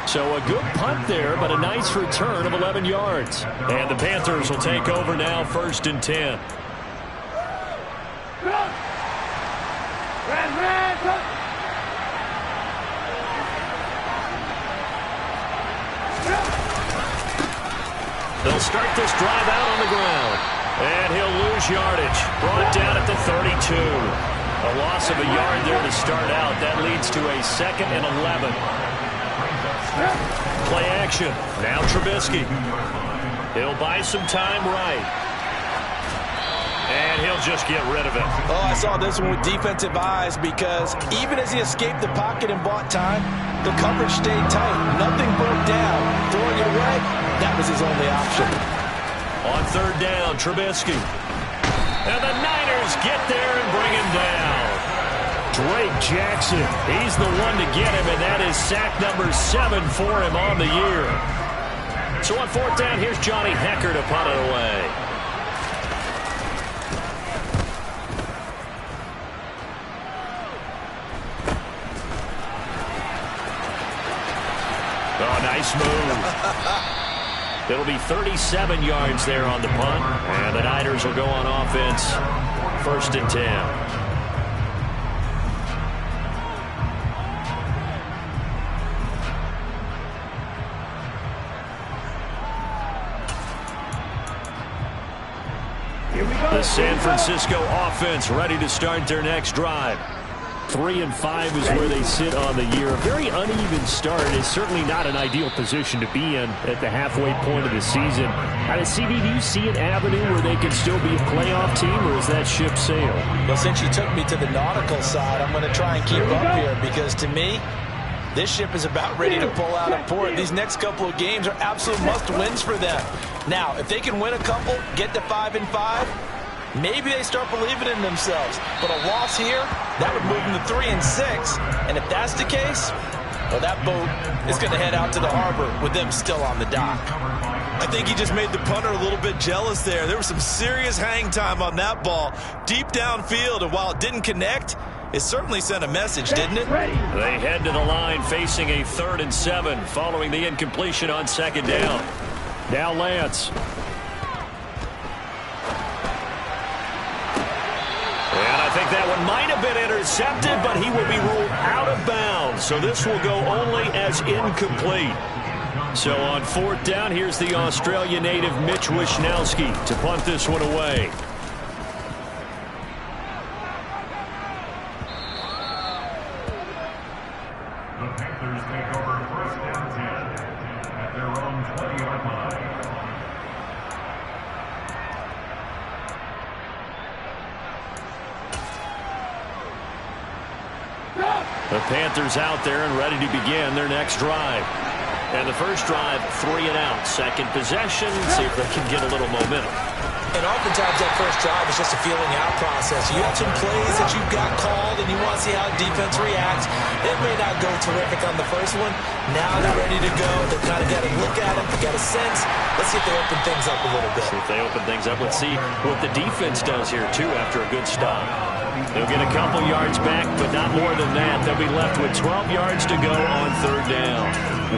So a good punt there, but a nice return of 11 yards. And the Panthers will take over now, 1st and 10. They'll start this drive out on the ground. And he'll lose yardage. Brought down at the 32. A loss of a yard there to start out. That leads to a 2nd and 11. Play action. Now Trubisky. He'll buy some time right. And he'll just get rid of it. Oh, I saw this one with defensive eyes because even as he escaped the pocket and bought time, the coverage stayed tight. Nothing broke down. Throwing it away, that was his only option. On third down, Trubisky. And the Niners get there and bring him down. Drake Jackson, he's the one to get him, and that is sack number 7 for him on the year. So on fourth down, here's Johnny Hecker to punt it away. Oh, nice move. It'll be 37 yards there on the punt, and the Niners will go on offense, 1st and 10. The San Francisco offense ready to start their next drive. 3-5 is where they sit on the year. A very uneven start is certainly not an ideal position to be in at the halfway point of the season. CD, do you see an avenue where they can still be a playoff team, or is that ship sailed? Well, since you took me to the nautical side, I'm going to try and keep up here because to me, this ship is about ready to pull out of port. These next couple of games are absolute must-wins for them. Now, if they can win a couple, get to 5-5, maybe they start believing in themselves. But a loss here, that would move them to 3-6. And if that's the case, well, that boat is going to head out to the harbor with them still on the dock. I think he just made the punter a little bit jealous there. There was some serious hang time on that ball deep downfield, and while it didn't connect, it certainly sent a message, didn't it? They head to the line facing a 3rd and 7 following the incompletion on 2nd down. Now Lance. And I think that one might have been intercepted, but he will be ruled out of bounds. So this will go only as incomplete. So on 4th down, here's the Australia native Mitch Wishnowsky to punt this one away. The Panthers take over 1st down 10 at their own 20-yard line. The Panthers out there and ready to begin their next drive. And the first drive, 3 and out. Second possession, see if they can get a little momentum. And oftentimes that first drive is just a feeling out process. You have some plays that you've got called and you want to see how defense reacts. It may not go terrific on the first one. Now they're ready to go. They've kind of got to look at them. They've got a sense. Let's see if they open things up a little bit. See if they open things up. Let's see what the defense does here, too, after a good stop. They'll get a couple yards back, but not more than that. They'll be left with 12 yards to go on 3rd down.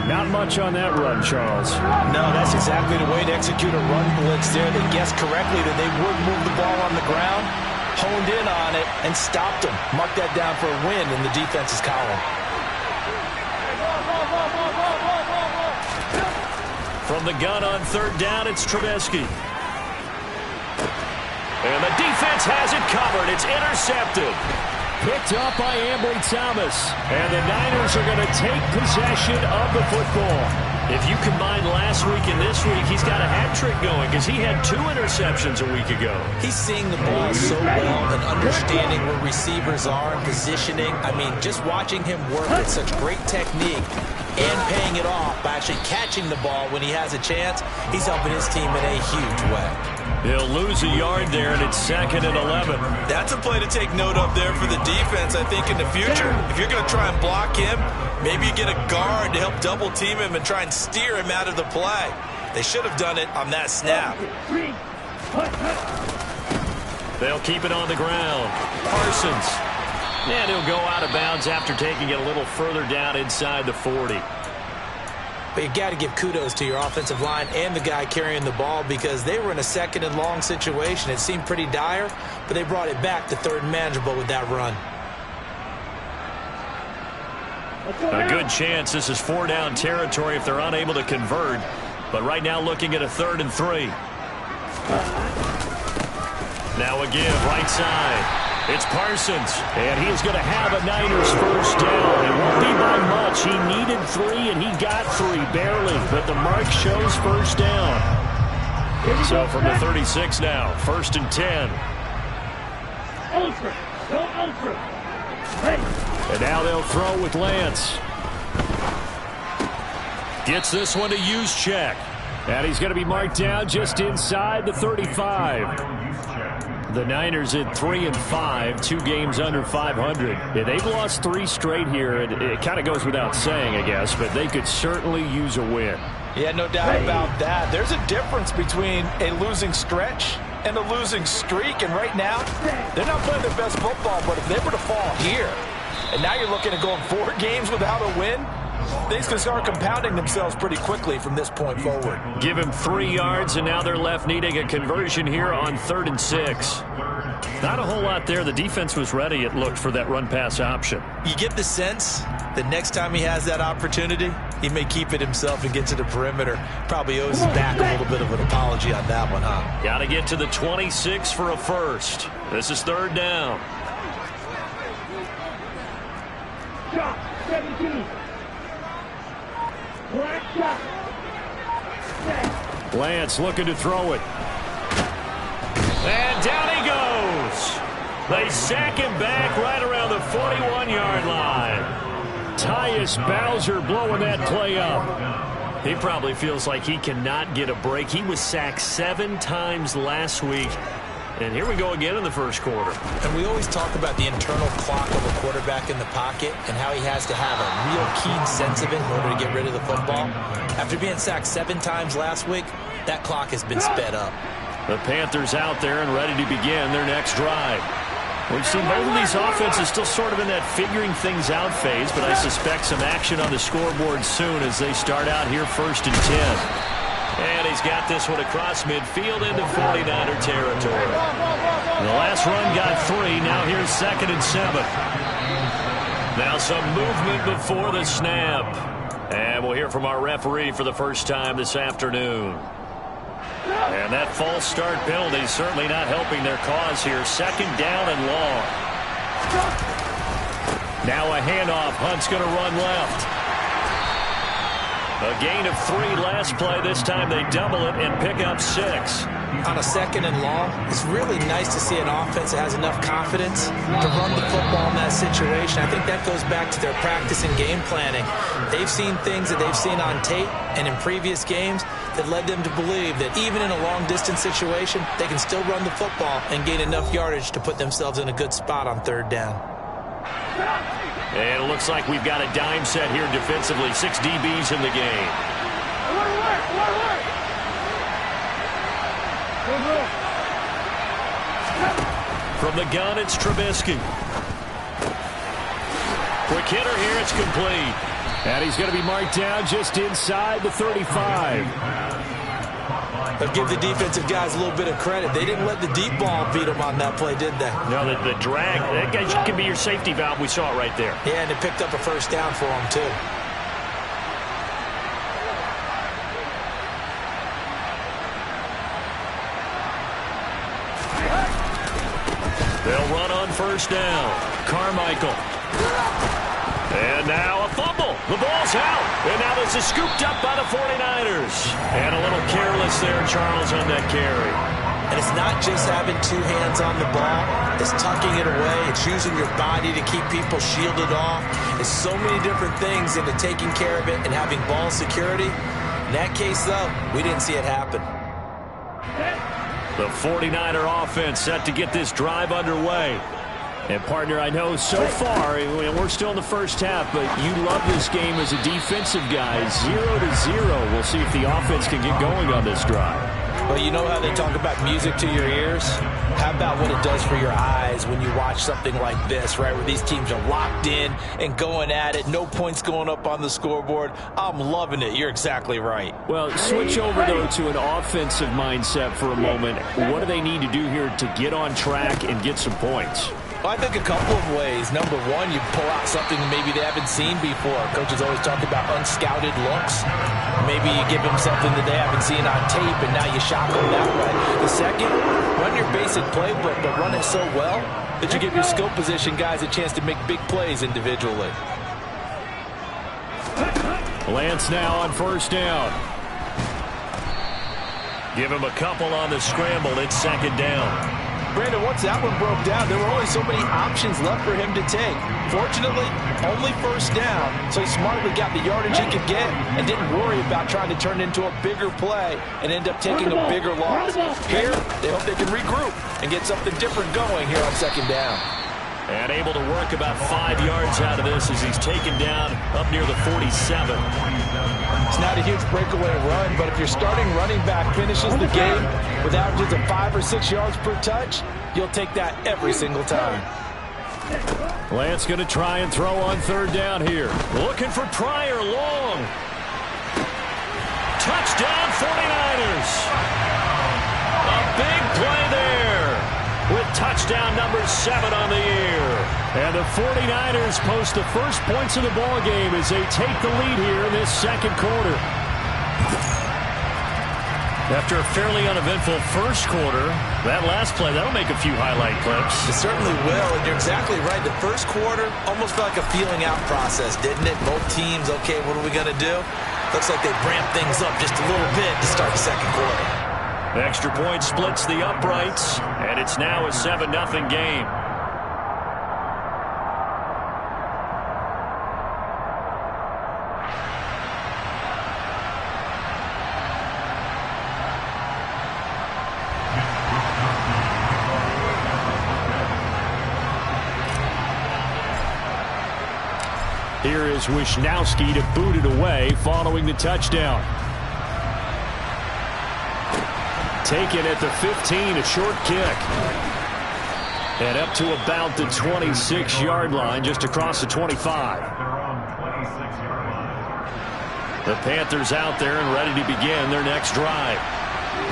Not much on that run, Charles. No, that's exactly the way to execute a run blitz there. They guessed correctly that they would move the ball on the ground, honed in on it, and stopped them. Mark that down for a win in the defense's column. From the gun on 3rd down, it's Trubisky. And the defense has it covered. It's intercepted. Picked up by Ambry Thomas. And the Niners are going to take possession of the football. If you combine last week and this week, he's got a hat trick going because he had 2 interceptions a week ago. He's seeing the ball so well and understanding where receivers are and positioning. I mean, just watching him work with such great technique and paying it off by actually catching the ball when he has a chance, he's helping his team in a huge way. He'll lose a yard there, and it's 2nd and 11. That's a play to take note of there for the defense, I think, in the future. If you're going to try and block him, maybe you get a guard to help double team him and try and steer him out of the play. They should have done it on that snap. They'll keep it on the ground. Parsons. And he'll go out of bounds after taking it a little further down inside the 40. But you got to give kudos to your offensive line and the guy carrying the ball because they were in a 2nd and long situation. It seemed pretty dire, but they brought it back to 3rd and manageable with that run. A good chance this is 4-down territory if they're unable to convert. But right now looking at a 3rd and 3. Now a give right side. It's Parsons, and he is going to have a Niners first down. It won't be by much. He needed 3, and he got 3, barely. But the mark shows first down. So from the 36 now, 1st and 10. Ultra. Go ultra. Hey. And now they'll throw with Lance. Gets this one to Juszczyk. And he's going to be marked down just inside the 35. The Niners at 3-5, 2 games under 500. Yeah, they've lost 3 straight here. It kind of goes without saying, I guess, but they could certainly use a win. Yeah, no doubt about that. There's a difference between a losing stretch and a losing streak, and right now, they're not playing their best football, but if they were to fall here, and now you're looking at going 4 games without a win, things can start compounding themselves pretty quickly from this point forward. Give him 3 yards, and now they're left needing a conversion here on 3rd and 6. Not a whole lot there. The defense was ready, it looked, for that run-pass option. You get the sense that next time he has that opportunity, he may keep it himself and get to the perimeter. Probably owes his back a little bit of an apology on that one, huh? Got to get to the 26 for a first. This is 3rd down. Shot 17. Black shot. Lance looking to throw it. And down he goes. They sack him back right around the 41-yard line. Tyus Bowser blowing that play up. He probably feels like he cannot get a break. He was sacked 7 times last week. And here we go again in the first quarter. And we always talk about the internal clock of a quarterback in the pocket and how he has to have a real keen sense of it in order to get rid of the football. After being sacked 7 times last week, that clock has been sped up. The Panthers out there and ready to begin their next drive. We've seen both of these offenses still sort of in that figuring things out phase, but I suspect some action on the scoreboard soon as they start out here 1st and 10. And he's got this one across midfield into 49er territory. The last run got 3. Now here's 2nd and 7. Now some movement before the snap. And we'll hear from our referee for the first time this afternoon. And that false start penalty certainly not helping their cause here. 2nd down and long. Now a handoff. Hunt's going to run left. A gain of 3 last play. This time they double it and pick up 6. On a 2nd and long, it's really nice to see an offense that has enough confidence to run the football in that situation. I think that goes back to their practice and game planning. They've seen things that they've seen on tape and in previous games that led them to believe that even in a long-distance situation, they can still run the football and gain enough yardage to put themselves in a good spot on 3rd down. And it looks like we've got a dime set here defensively. 6 DBs in the game. From the gun, it's Trubisky. Quick hitter here, it's complete. And he's going to be marked down just inside the 35. But give the defensive guys a little bit of credit. They didn't let the deep ball beat them on that play, did they? No, the drag, that guy can be your safety valve. We saw it right there. Yeah, and it picked up a 1st down for them, too. They'll run on 1st down. Carmichael. And now a fumble. The ball's out. And now this is scooped up by the 49ers. And a little careless there, Charles, on that carry. And it's not just having 2 hands on the ball. It's tucking it away. It's using your body to keep people shielded off. It's so many different things into taking care of it and having ball security. In that case, though, we didn't see it happen. The 49er offense set to get this drive underway. And, partner, I know so far, we're still in the first half, but you love this game as a defensive guy. 0-0. We'll see if the offense can get going on this drive. Well, you know how they talk about music to your ears? How about what it does for your eyes when you watch something like this, right, where these teams are locked in and going at it, no points going up on the scoreboard? I'm loving it. You're exactly right. Well, switch over, though, to an offensive mindset for a moment. What do they need to do here to get on track and get some points? Well, I think a couple of ways. Number one, you pull out something maybe they haven't seen before. Coaches always talk about unscouted looks. Maybe you give them something that they haven't seen on tape, and now you shock them that way. The second, run your basic playbook, but run it so well that you give your skill position guys a chance to make big plays individually. Lance now on 1st down. Give him a couple on the scramble. It's 2nd down. Brandon, once that one broke down, there were only so many options left for him to take. Fortunately, only first down, so he smartly got the yardage he could get and didn't worry about trying to turn it into a bigger play and end up taking a bigger loss. Here, they hope they can regroup and get something different going here on second down. And able to work about 5 yards out of this as he's taken down up near the 47. It's not a huge breakaway run, but if your starting running back finishes the game with averages of 5 or 6 yards per touch, you'll take that every single time. Lance going to try and throw on third down here. Looking for Pryor, long. Touchdown 49ers. A big play there with touchdown number 7 on the year. And the 49ers post the first points of the ball game as they take the lead here in this second quarter. After a fairly uneventful first quarter, that last play, that'll make a few highlight clips. It certainly will, and you're exactly right. The first quarter almost felt like a feeling out process, didn't it? Both teams, okay, what are we going to do? Looks like they ramped things up just a little bit to start the second quarter. The extra point splits the uprights, and it's now a 7-0 game. Here is Wisnowski to boot it away following the touchdown. Taken at the 15, a short kick. And up to about the 26-yard line, just across the 25. The Panthers out there and ready to begin their next drive.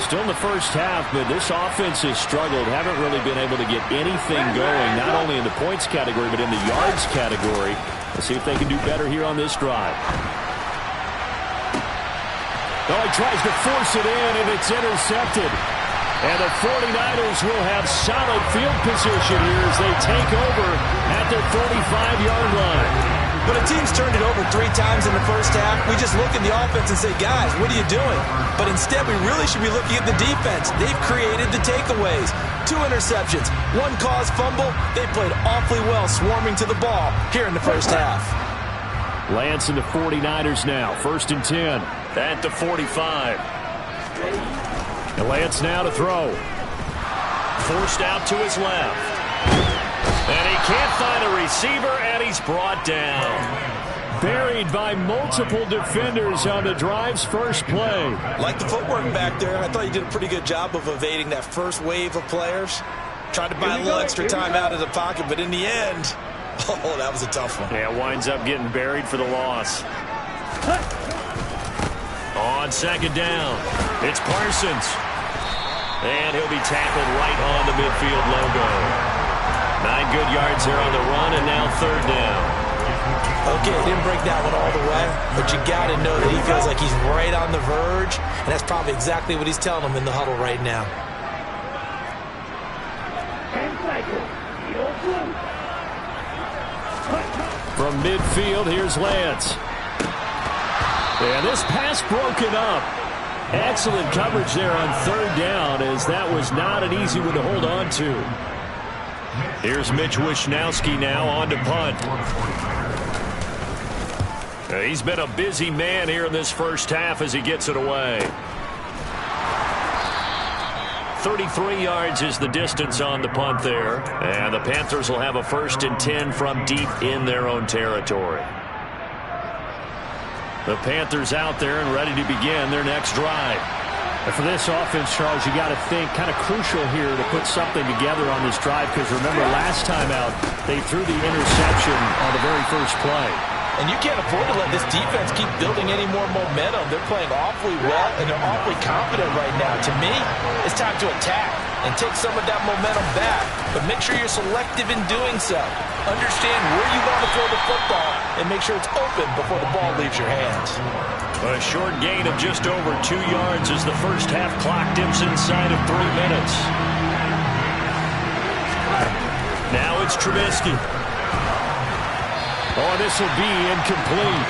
Still in the first half, but this offense has struggled. Haven't really been able to get anything going, not only in the points category, but in the yards category. Let's see if they can do better here on this drive. Oh, he tries to force it in, and it's intercepted. And the 49ers will have solid field position here as they take over at their 45-yard line. When a team's turned it over 3 times in the first half, we just look at the offense and say, guys, what are you doing? But instead, we really should be looking at the defense. They've created the takeaways. 2 interceptions, 1 caused fumble. They played awfully well swarming to the ball here in the first half. Lance and the 49ers now, 1st and 10 at the 45. And Lance now to throw. Forced out to his left. And he can't find a receiver, and he's brought down. Buried by multiple defenders on the drive's first play. Like the footwork back there, I thought he did a pretty good job of evading that first wave of players. Tried to buy a little extra time out of the pocket, but in the end, oh, that was a tough one. Yeah, winds up getting buried for the loss. On second down, it's Parsons. And he'll be tackled right on the midfield logo. 9 good yards there on the run, and now 3rd down. Okay, didn't break that one all the way, but you got to know that he feels like he's right on the verge, and that's probably exactly what he's telling them in the huddle right now. From midfield, here's Lance. And this pass broken up. Excellent coverage there on 3rd down, as that was not an easy one to hold on to. Here's Mitch Wisnowski now on to punt. He's been a busy man here in this first half as he gets it away. 33 yards is the distance on the punt there. And the Panthers will have a 1st and 10 from deep in their own territory. The Panthers out there and ready to begin their next drive. And for this offense, Charles, you got to think kind of crucial here to put something together on this drive, because remember last time out they threw the interception on the very first play. And you can't afford to let this defense keep building any more momentum. They're playing awfully well, and they're awfully confident right now. To me, it's time to attack and take some of that momentum back, but make sure you're selective in doing so. Understand where you want to throw the football and make sure it's open before the ball leaves your hands. A short gain of just over 2 yards as the first half clock dips inside of 3 minutes. Now it's Trubisky. Oh, this will be incomplete.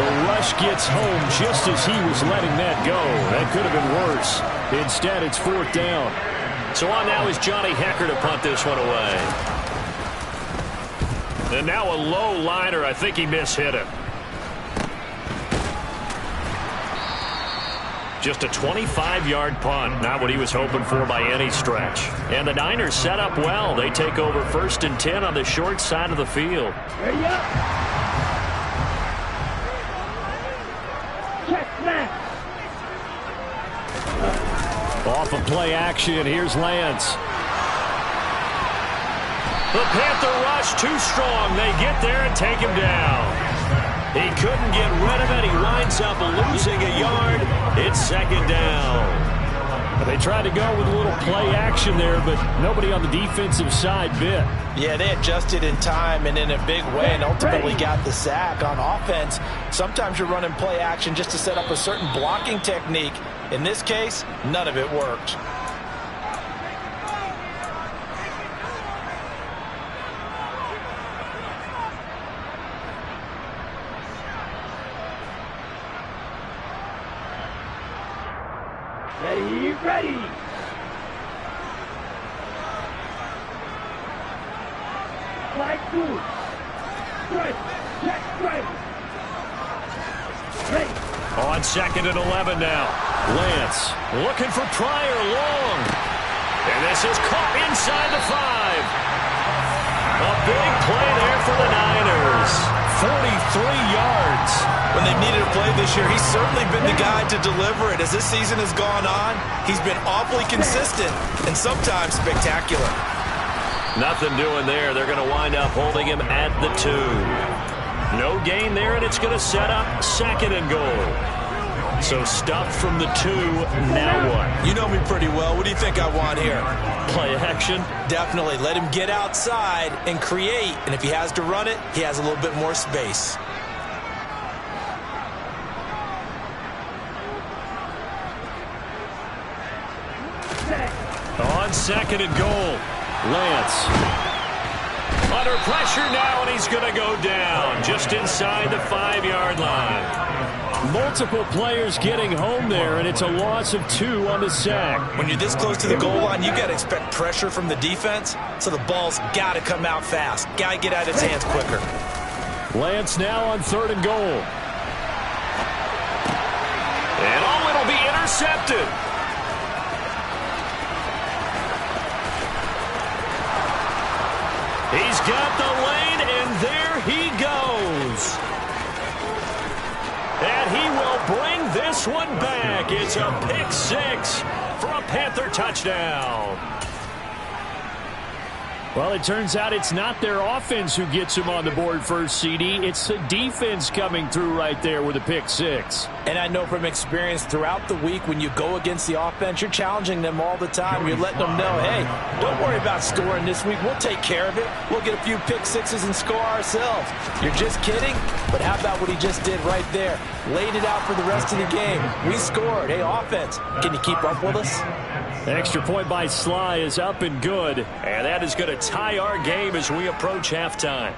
The rush gets home just as he was letting that go. That could have been worse. Instead, it's 4th down. So on now is Johnny Hecker to punt this one away. And now a low liner. I think he mishit it. Just a 25-yard punt. Not what he was hoping for by any stretch. And the Niners set up well. They take over 1st and 10 on the short side of the field. Ready up. Check snap. Off of play action, here's Lance. The Panther rush too strong. They get there and take him down. He couldn't get rid of it. He winds up losing a yard. It's 2nd down. They tried to go with a little play action there, but nobody on the defensive side bit. Yeah, they adjusted in time and in a big way and ultimately got the sack. On offense, sometimes you're running play action just to set up a certain blocking technique. In this case, none of it worked. Ready. Flag 2. Strike. Check strike. Ready. On 2nd and 11 now. Lance looking for Pryor long. And this is caught inside the 5. A big play there for the Niners. 43 yards. When they've needed a play this year, he's certainly been the guy to deliver it. As this season has gone on, he's been awfully consistent and sometimes spectacular. Nothing doing there. They're going to wind up holding him at the 2. No gain there, and it's going to set up 2nd and goal. So stuffed from the 2, now what? You know me pretty well. What do you think I want here? Play action? Definitely. Let him get outside and create, and if he has to run it, he has a little bit more space. On 2nd and goal, Lance. Under pressure now, and he's going to go down just inside the 5-yard line. Multiple players getting home there, and it's a loss of 2 on the sack. When you're this close to the goal line, you got to expect pressure from the defense, so the ball's got to come out fast. Got to get out of his hands quicker. Lance now on 3rd and goal. And it'll be intercepted. He's got the lane, and there he goes. And he will bring this one back. It's a pick 6 for a Panther touchdown. Well, it turns out it's not their offense who gets him on the board first, CD. It's the defense coming through right there with a pick 6. And I know from experience throughout the week, when you go against the offense, you're challenging them all the time. You're letting them know, hey, don't worry about scoring this week. We'll take care of it. We'll get a few pick 6s and score ourselves. You're just kidding? But how about what he just did right there? Laid it out for the rest of the game. We scored. Hey, offense, can you keep up with us? Extra point by Sly is up and good. And that is going to tie our game as we approach halftime.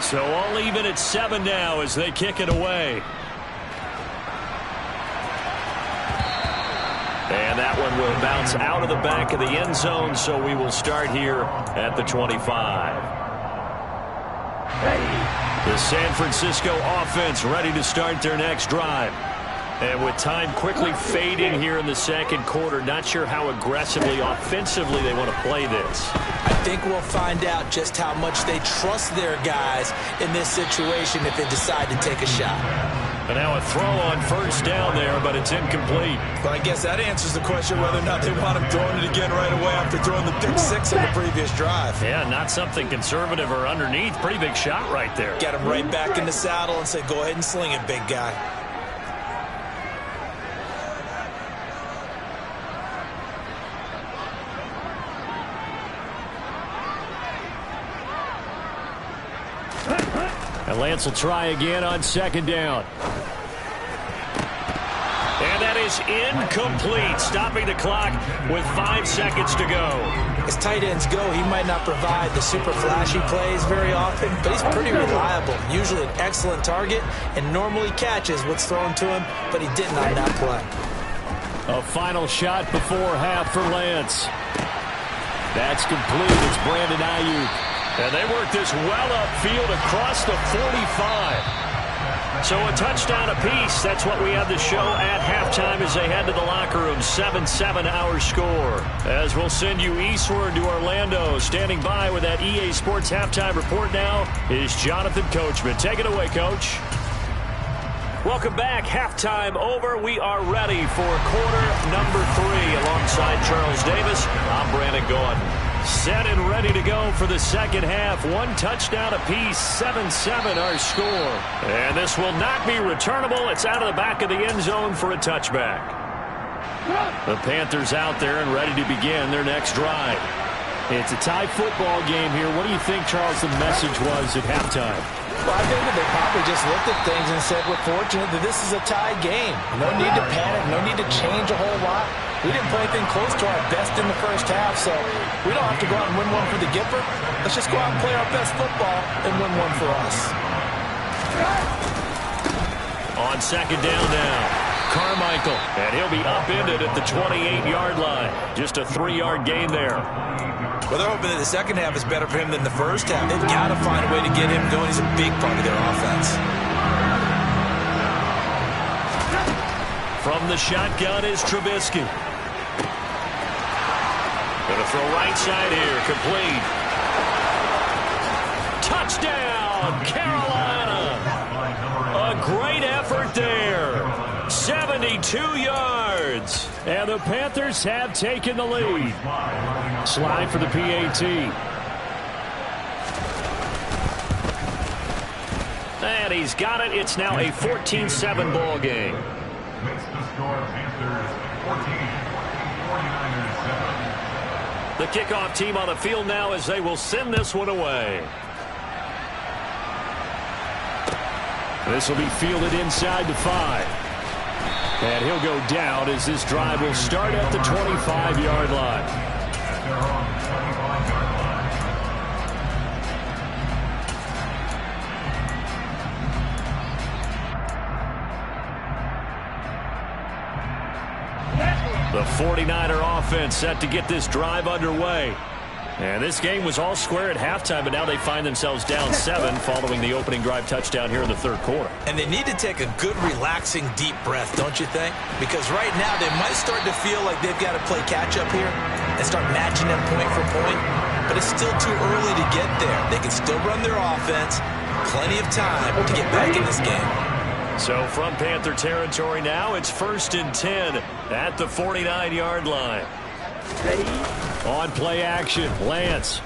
So all even at 7 now as they kick it away. And that one will bounce out of the back of the end zone, so we will start here at the 25. The San Francisco offense ready to start their next drive. And with time quickly fading here in the second quarter, not sure how aggressively, offensively they want to play this. I think we'll find out just how much they trust their guys in this situation if they decide to take a shot. And now a throw on first down there, but it's incomplete. But I guess that answers the question whether or not they want him throwing it again right away after throwing the pick 6 on the previous drive. Yeah, not something conservative or underneath. Pretty big shot right there. Get him right back in the saddle and say, go ahead and sling it, big guy. And Lance will try again on second down. And that is incomplete, stopping the clock with 5 seconds to go. As tight ends go, he might not provide the super flashy plays very often, but he's pretty reliable. Usually an excellent target and normally catches what's thrown to him, but he didn't on that play. A final shot before half for Lance. That's complete. It's Brandon Ayuk. And they work this well upfield across the 45. So a touchdown apiece. That's what we have to show at halftime as they head to the locker room. 7-7 our score. As we'll send you eastward to Orlando. Standing by with that EA Sports halftime report now is Jonathan Coachman. Take it away, Coach. Welcome back. Halftime over. We are ready for quarter number 3. Alongside Charles Davis, I'm Brandon Gaudin. Set and ready to go for the second half. One touchdown apiece. 7-7 our score. And this will not be returnable. It's out of the back of the end zone for a touchback. The Panthers out there and ready to begin their next drive. It's a tie football game here. What do you think, Charles, the message was at halftime? Well, I think that they probably just looked at things and said, we're fortunate that this is a tie game. No need to panic. No need to change a whole lot. We didn't play anything close to our best in the first half, so we don't have to go out and win one for the Gipper. Let's just go out and play our best football and win one for us. On second down now, Carmichael, and he'll be upended at the 28-yard line. Just a 3-yard gain there. Well, they're hoping that the second half is better for him than the first half. They've got to find a way to get him going. He's a big part of their offense. From the shotgun is Trubisky. Going to throw right side here, complete. Touchdown, Carolina. A great effort there. 72 yards. And the Panthers have taken the lead. Slide for the PAT. And he's got it. It's now a 14-7 ball game. Makes the score Panthers 14, 49ers 7. The kickoff team on the field now as they will send this one away. This will be fielded inside the 5. And he'll go down as this drive will start at the 25-yard line. At their own 25-yard line. The 49er offense set to get this drive underway. And this game was all square at halftime, but now they find themselves down 7 following the opening drive touchdown here in the third quarter. And they need to take a good, relaxing, deep breath, don't you think? Because right now they might start to feel like they've got to play catch-up here and start matching them point for point. But it's still too early to get there. They can still run their offense. Plenty of time to get back in this game. So from Panther territory now, it's 1st and 10 at the 49-yard line. On play action, Lance.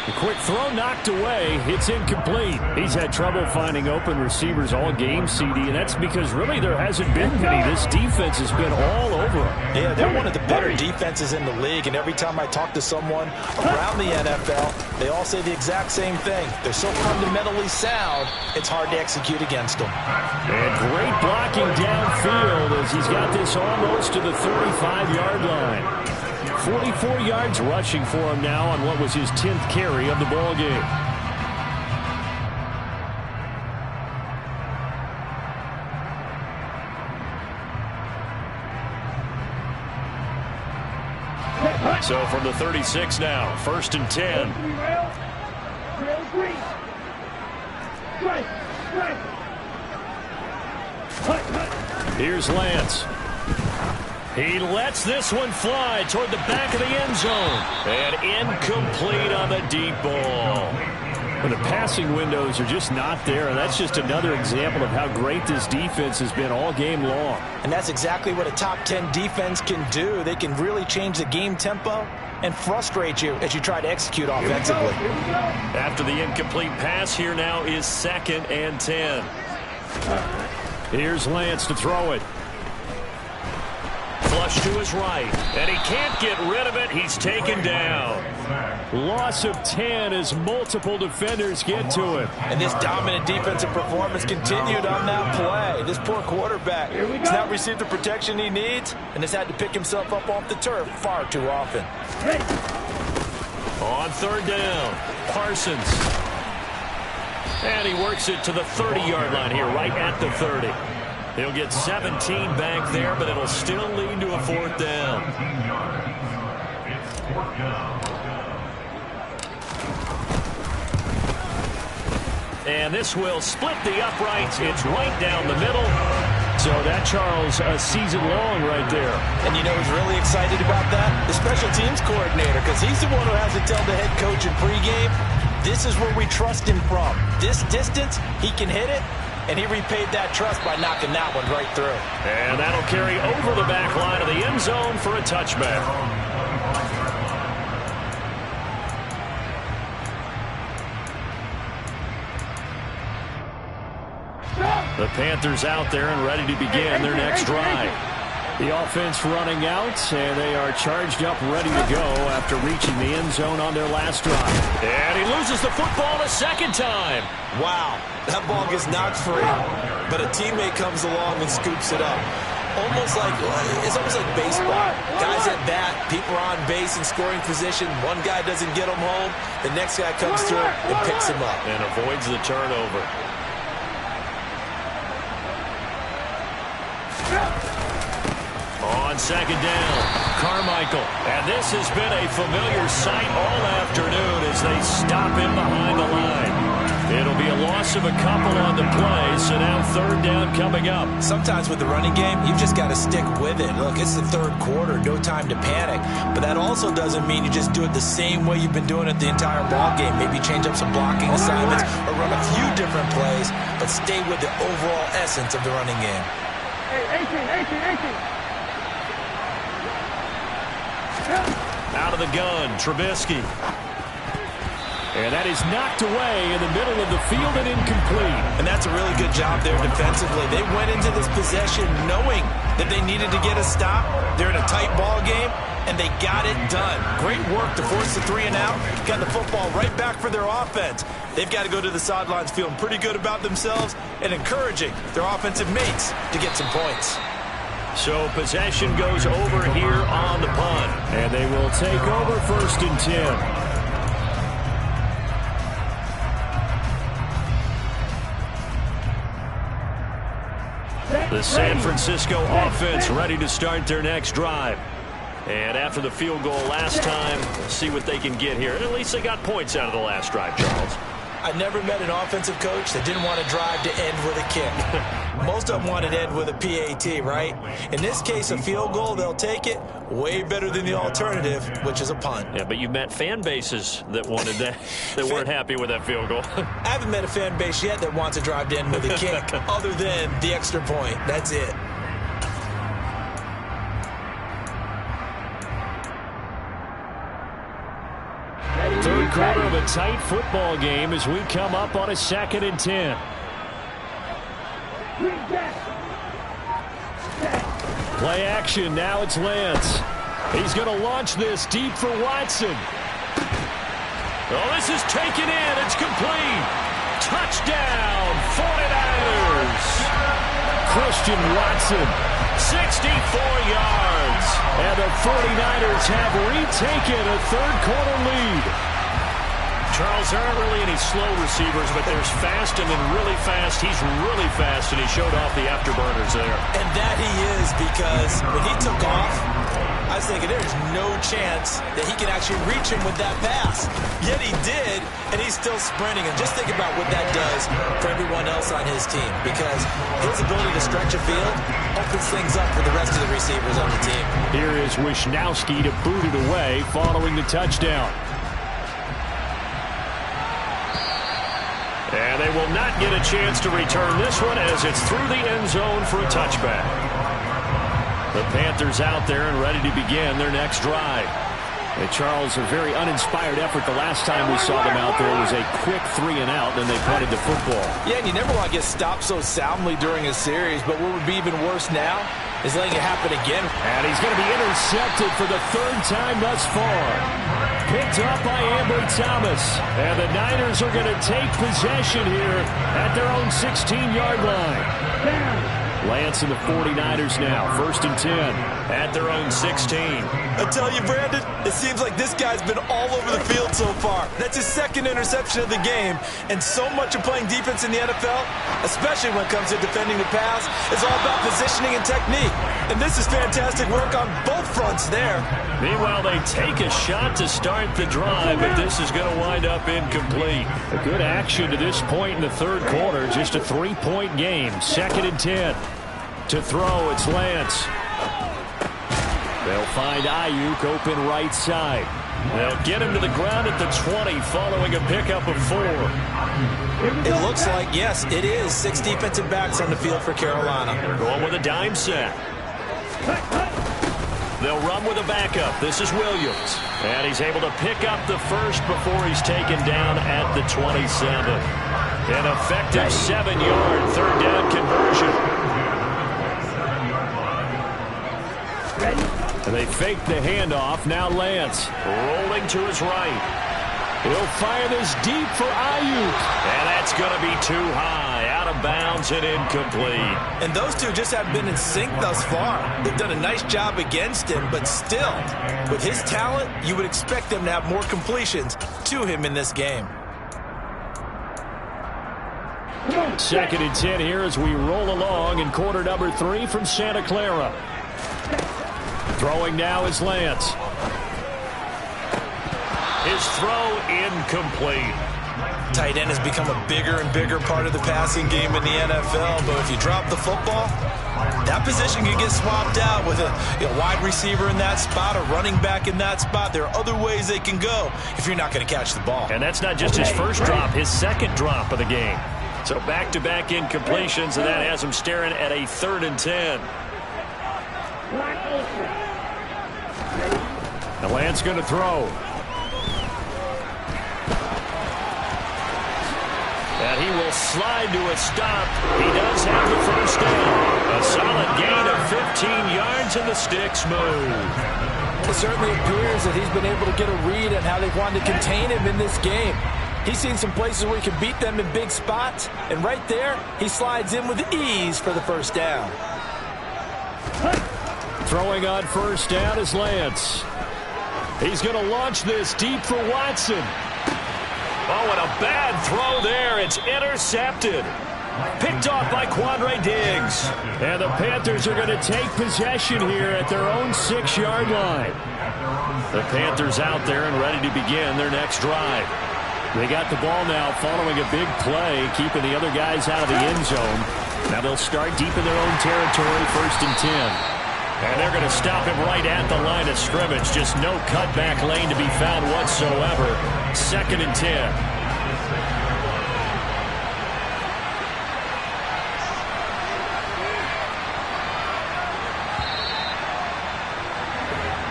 The quick throw knocked away. It's incomplete. He's had trouble finding open receivers all game, CD, and that's because really there hasn't been many. This defense has been all over him. Yeah, they're one of the better defenses in the league, and every time I talk to someone around the NFL, they all say the exact same thing. They're so fundamentally sound, it's hard to execute against them. And great blocking downfield as he's got this almost to the 35-yard line. 44 yards rushing for him now on what was his 10th carry of the ball game. So from the 36 now, 1st and 10. Here's Lance. He lets this one fly toward the back of the end zone. And incomplete on the deep ball. But the passing windows are just not there, and that's just another example of how great this defense has been all game long. And that's exactly what a top 10 defense can do. They can really change the game tempo and frustrate you as you try to execute offensively. After the incomplete pass, here now is 2nd and 10. Here's Lance to throw it. Flush to his right, and he can't get rid of it. He's taken down. Loss of 10 as multiple defenders get to him. And this dominant defensive performance continued on that play. This poor quarterback has not received the protection he needs and has had to pick himself up off the turf far too often. On 3rd down, Parsons. And he works it to the 30-yard line here, right at the 30. He'll get 17 back there, but it'll still lead to a 4th down. 17 yards. It's 4th down. And this will split the uprights. It's right down the middle. So that, Charles, a season long right there. And you know who's really excited about that? The special teams coordinator, because he's the one who has to tell the head coach in pregame, this is where we trust him from. This distance, he can hit it, and he repaid that trust by knocking that one right through. And that'll carry over the back line of the end zone for a touchback. The Panthers out there and ready to begin their next drive. The offense running out, and they are charged up, ready to go after reaching the end zone on their last drive. And he loses the football a second time. Wow, that ball gets knocked free, but a teammate comes along and scoops it up. It's almost like baseball. Guys at bat, people are on base in scoring position. One guy doesn't get him home. The next guy comes through and picks him up. And avoids the turnover. On second down, Carmichael. And this has been a familiar sight all afternoon as they stop him behind the line. It'll be a loss of a couple on the play, so now 3rd down coming up. Sometimes with the running game, you've just got to stick with it. Look, it's the 3rd quarter, no time to panic. But that also doesn't mean you just do it the same way you've been doing it the entire ball game. Maybe change up some blocking assignments or run a few different plays, but stay with the overall essence of the running game. Hey, 18. Out of the gun, Trubisky. And that is knocked away in the middle of the field and incomplete. And that's a really good job there defensively. They went into this possession knowing that they needed to get a stop. They're in a tight ball game, and they got it done. Great work to force the 3 and out. Got the football right back for their offense. They've got to go to the sidelines feeling pretty good about themselves and encouraging their offensive mates to get some points. So possession goes over here on the punt. And they will take over 1st and 10. The San Francisco offense ready to start their next drive. And after the field goal last time, we'll see what they can get here. And at least they got points out of the last drive, Charles. I never met an offensive coach that didn't want to drive to end with a kick. Most of them want to end with a PAT, right? In this case, a field goal, they'll take it. Way better than the alternative, which is a punt. Yeah, but you met fan bases that wanted that, that weren't happy with that field goal. I haven't met a fan base yet that wants to drive to end with a kick, other than the extra point. That's it. Third quarter of a tight football game as we come up on a 2nd and 10. Play action. Now it's Lance. He's going to launch this deep for Watson. Oh, this is taken in. It's complete. Touchdown, 49ers. Christian Watson. 64 yards. And the 49ers have retaken a third-quarter lead. Charles, there aren't really any slow receivers, but there's fast and then really fast. He's really fast, and he showed off the afterburners there. And that he is, because when he took off, I was thinking there's no chance that he can actually reach him with that pass. Yet he did, and he's still sprinting. And just think about what that does for everyone else on his team, because his ability to stretch a field opens things up for the rest of the receivers on the team. Here is Wisnowski to boot it away following the touchdown. And they will not get a chance to return this one as it's through the end zone for a touchback. The Panthers out there and ready to begin their next drive. And Charles, a very uninspired effort. The last time we saw them out there was a quick 3 and out, then they punted the football. Yeah, and you never want to get stopped so soundly during a series, but what would be even worse now is letting it happen again. And he's going to be intercepted for the 3rd time thus far. Picked up by Ambry Thomas. And the Niners are going to take possession here at their own 16-yard line. Lance and the 49ers now, 1st and 10 at their own 16. I tell you, Brandon, it seems like this guy's been all over the field so far. That's his 2nd interception of the game. And so much of playing defense in the NFL, especially when it comes to defending the pass, is all about positioning and technique. And this is fantastic work on both fronts there. Meanwhile, they take a shot to start the drive, but this is going to wind up incomplete. A good action to this point in the 3rd quarter. Just a 3-point game. 2nd and 10. To throw, it's Lance. They'll find Ayuk open right side. They'll get him to the ground at the 20 following a pickup of 4. It looks like, yes, it is 6 defensive backs on the field for Carolina. They're going with a dime set. They'll run with a backup. This is Williams. And he's able to pick up the first before he's taken down at the 27. An effective 7-yard 3rd down conversion. And they fake the handoff. Now Lance rolling to his right. He'll fire this deep for Ayuk. And that's going to be too high. Out of bounds and incomplete. And those two just have been in sync thus far. They've done a nice job against him, but still, with his talent, you would expect them to have more completions to him in this game. 2nd and 10 here as we roll along in quarter number 3 from Santa Clara. Throwing now is Lance. His throw incomplete. Tight end has become a bigger and bigger part of the passing game in the NFL, but if you drop the football, that position can get swapped out with a wide receiver in that spot, a running back in that spot. There are other ways they can go if you're not going to catch the ball. And that's not just his first drop, his 2nd drop of the game. So back-to-back incompletions, and that has him staring at a 3rd and 10. And Lance going to throw. And he will slide to a stop. He does have the first down. A solid gain of 15 yards, and the sticks move. It certainly appears that he's been able to get a read on how they've wanted to contain him in this game. He's seen some places where he can beat them in big spots, and right there, he slides in with ease for the first down. Throwing on first down is Lance. He's going to launch this deep for Watson. Oh, and a bad throw there. It's intercepted. Picked off by Quandre Diggs. And the Panthers are going to take possession here at their own 6-yard line. The Panthers out there and ready to begin their next drive. They got the ball now following a big play, keeping the other guys out of the end zone. Now they'll start deep in their own territory, 1st and 10. And they're going to stop him right at the line of scrimmage. Just no cutback lane to be found whatsoever. 2nd and 10.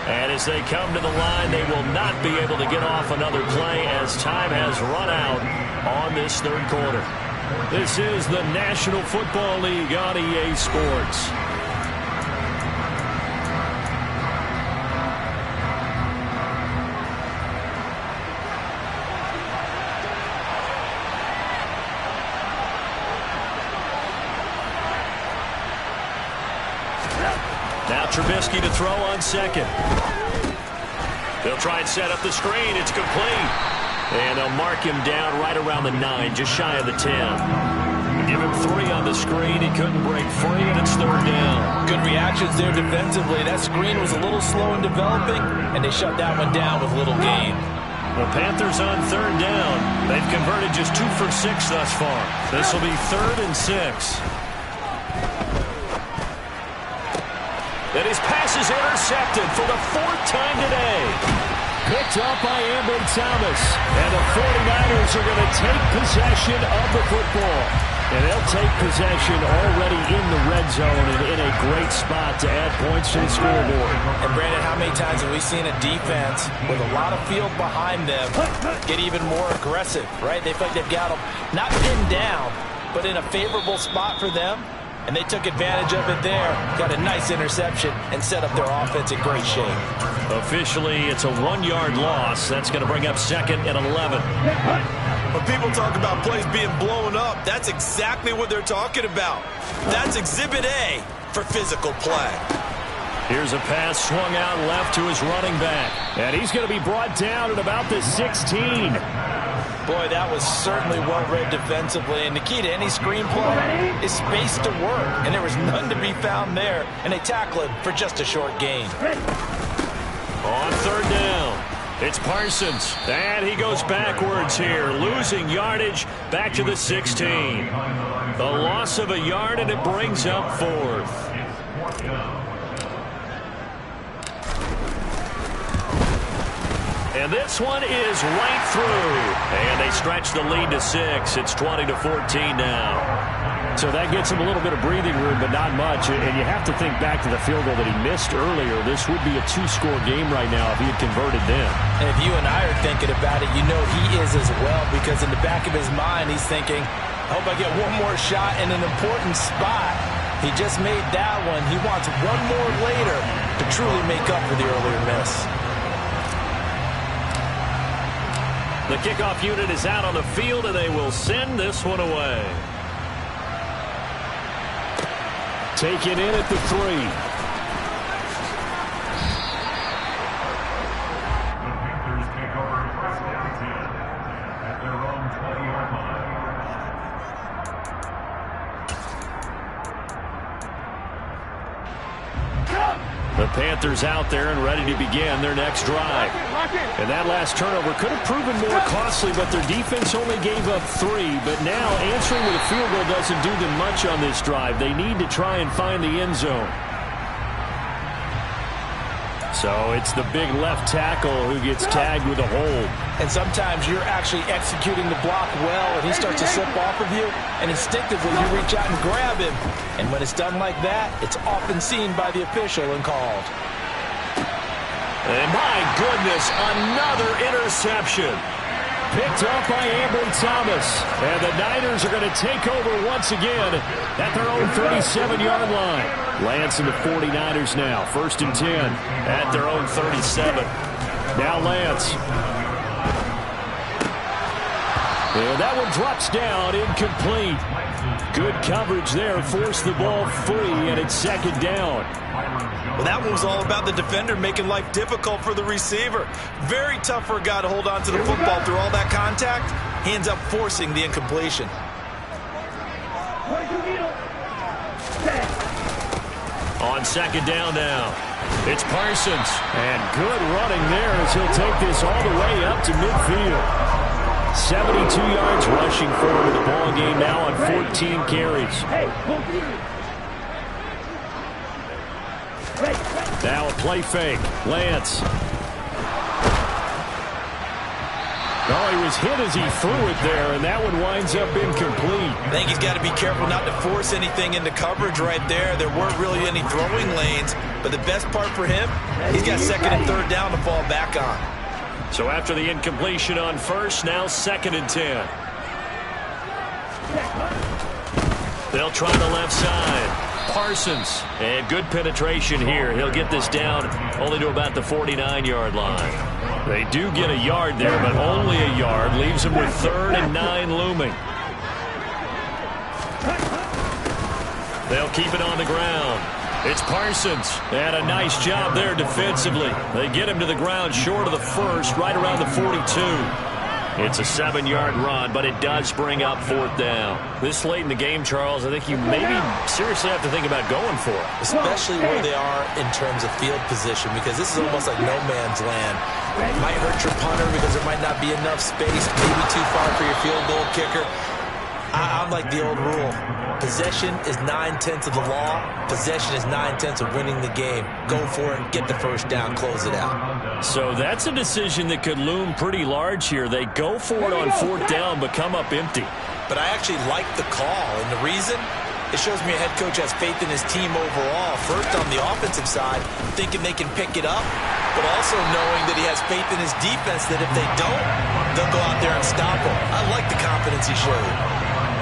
And as they come to the line, they will not be able to get off another play as time has run out on this 3rd quarter. This is the National Football League on EA Sports. Now Trubisky to throw on 2nd. They'll try and set up the screen. It's complete. And they'll mark him down right around the 9, just shy of the 10. Give him 3 on the screen. He couldn't break free, and it's 3rd down. Good reactions there defensively. That screen was a little slow in developing, and they shut that one down with little gain. The Panthers on 3rd down. They've converted just 2 for 6 thus far. This will be 3rd and 6. And his pass is intercepted for the 4th time today. Picked up by Ambry Thomas. And the 49ers are going to take possession of the football. And they'll take possession already in the red zone and in a great spot to add points to the scoreboard. And Brandon, how many times have we seen a defense with a lot of field behind them get even more aggressive, right? They feel like they've got them not pinned down, but in a favorable spot for them. and they took advantage of it there. Got a nice interception and set up their offense in great shape. Officially, it's a 1-yard loss. That's going to bring up 2nd and 11. When people talk about plays being blown up, that's exactly what they're talking about. That's Exhibit A for physical play. Here's a pass swung out left to his running back. And he's going to be brought down at about the 16. Boy, that was certainly well-read defensively. And the key to any screenplay is space to work. And there was none to be found there. And they tackle him for just a short gain. On 3rd down, it's Parsons. And he goes backwards here, losing yardage back to the 16. The loss of a yard, and it brings up 4th. And this one is right through. And they stretch the lead to 6. It's 20-14 now. So that gets him a little bit of breathing room, but not much. And you have to think back to the field goal that he missed earlier. This would be a 2-score game right now if he had converted then. And if you and I are thinking about it, you know he is as well, because in the back of his mind, he's thinking, I hope I get one more shot in an important spot. He just made that one. He wants one more later to truly make up for the earlier miss. The kickoff unit is out on the field, and they will send this one away. Taken in at the 3. The Panthers take over first down 10 at their own 20-yard line. The Panthers out there and ready to begin their next drive. And that last turnover could have proven more costly, but their defense only gave up 3. But now answering with a field goal doesn't do them much on this drive. They need to try and find the end zone. So it's the big left tackle who gets tagged with a hold. And sometimes you're actually executing the block well, and he starts to slip off of you, and instinctively you reach out and grab him. And when it's done like that, it's often seen by the official and called. And my goodness, another interception. Picked up by Ambry Thomas. And the Niners are going to take over once again at their own 37-yard line. Lance and the 49ers now. 1st and 10 at their own 37. Now Lance. And that one drops down, incomplete. Good coverage there, forced the ball free, and it's 2nd down. Well, that one was all about the defender making life difficult for the receiver. Very tough for a guy to hold on to the football through all that contact. He ends up forcing the incompletion. On 2nd down now, it's Parsons. And good running there as he'll take this all the way up to midfield. 72 yards rushing for him in the ball game now on 14 carries. Now a play fake. Lance. Oh, he was hit as he threw it there, and that one winds up incomplete. I think he's got to be careful not to force anything into coverage right there. There weren't really any throwing lanes, but the best part for him, he's got 2nd and 3rd down to fall back on. So after the incompletion on 1st, now 2nd and 10. They'll try the left side. Parsons, and good penetration here. He'll get this down only to about the 49-yard line. They do get a yard there, but only a yard. Leaves them with 3rd and 9 looming. They'll keep it on the ground. It's Parsons, and a nice job there defensively. They get him to the ground short of the 1st, right around the 42. It's a 7-yard run, but it does bring up 4th down. This late in the game, Charles, I think you maybe seriously have to think about going for it. Especially where they are in terms of field position, because this is almost like no man's land. It might hurt your punter because there might not be enough space, maybe too far for your field goal kicker. I'm like the old rule. Possession is 9/10 of the law. Possession is 9/10 of winning the game. Go for it, get the 1st down, close it out. So that's a decision that could loom pretty large here. They go for it on 4th down, but come up empty. But I actually like the call, and the reason? It shows me a head coach has faith in his team overall. First, on the offensive side, thinking they can pick it up, but also knowing that he has faith in his defense that if they don't, they'll go out there and stop him. I like the confidence he showed.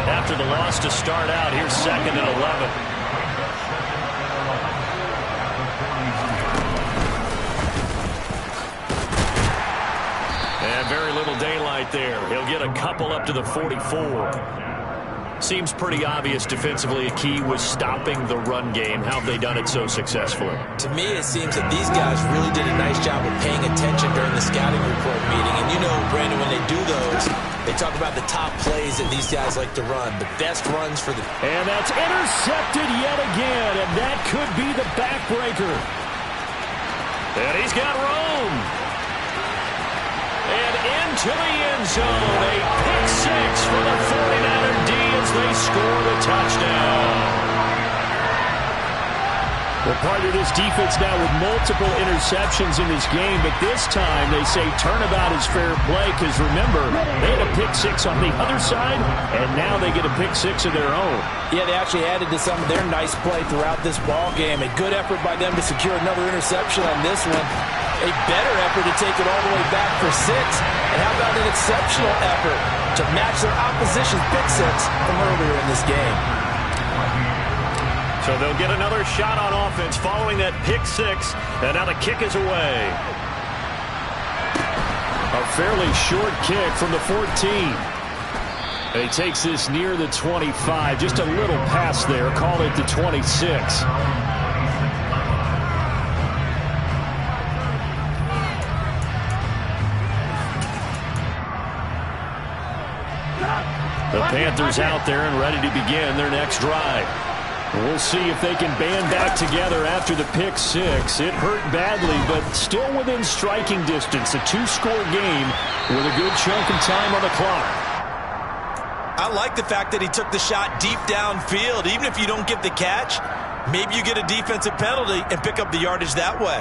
after the loss to start out. Here's 2nd and 11. And very little daylight there. He'll get a couple up to the 44. Seems pretty obvious defensively a key was stopping the run game. How have they done it so successfully? To me, it seems that these guys really did a nice job of paying attention during the scouting report meeting. And you know, Brandon, when they do those, they talk about the top plays that these guys like to run, the best runs for the... And that's intercepted yet again, and that could be the backbreaker. And he's got room. And into the end zone, a pick 6 for the 49er D as they score the touchdown. Well, part of this defense now with multiple interceptions in this game, but this time they say turnabout is fair play because, remember, they had a pick 6 on the other side, and now they get a pick 6 of their own. Yeah, they actually added to some of their nice play throughout this ball game. A good effort by them to secure another interception on this one. A better effort to take it all the way back for 6. And how about an exceptional effort to match their opposition's pick 6 from earlier in this game? So they'll get another shot on offense following that pick 6. And now the kick is away. A fairly short kick from the 14. And he takes this near the 25. Just a little pass there. Call it the 26. The Panthers out there and ready to begin their next drive. We'll see if they can band back together after the pick 6. It hurt badly, but still within striking distance. A 2-score game with a good chunk of time on the clock. I like the fact that he took the shot deep downfield. Even if you don't get the catch, maybe you get a defensive penalty and pick up the yardage that way.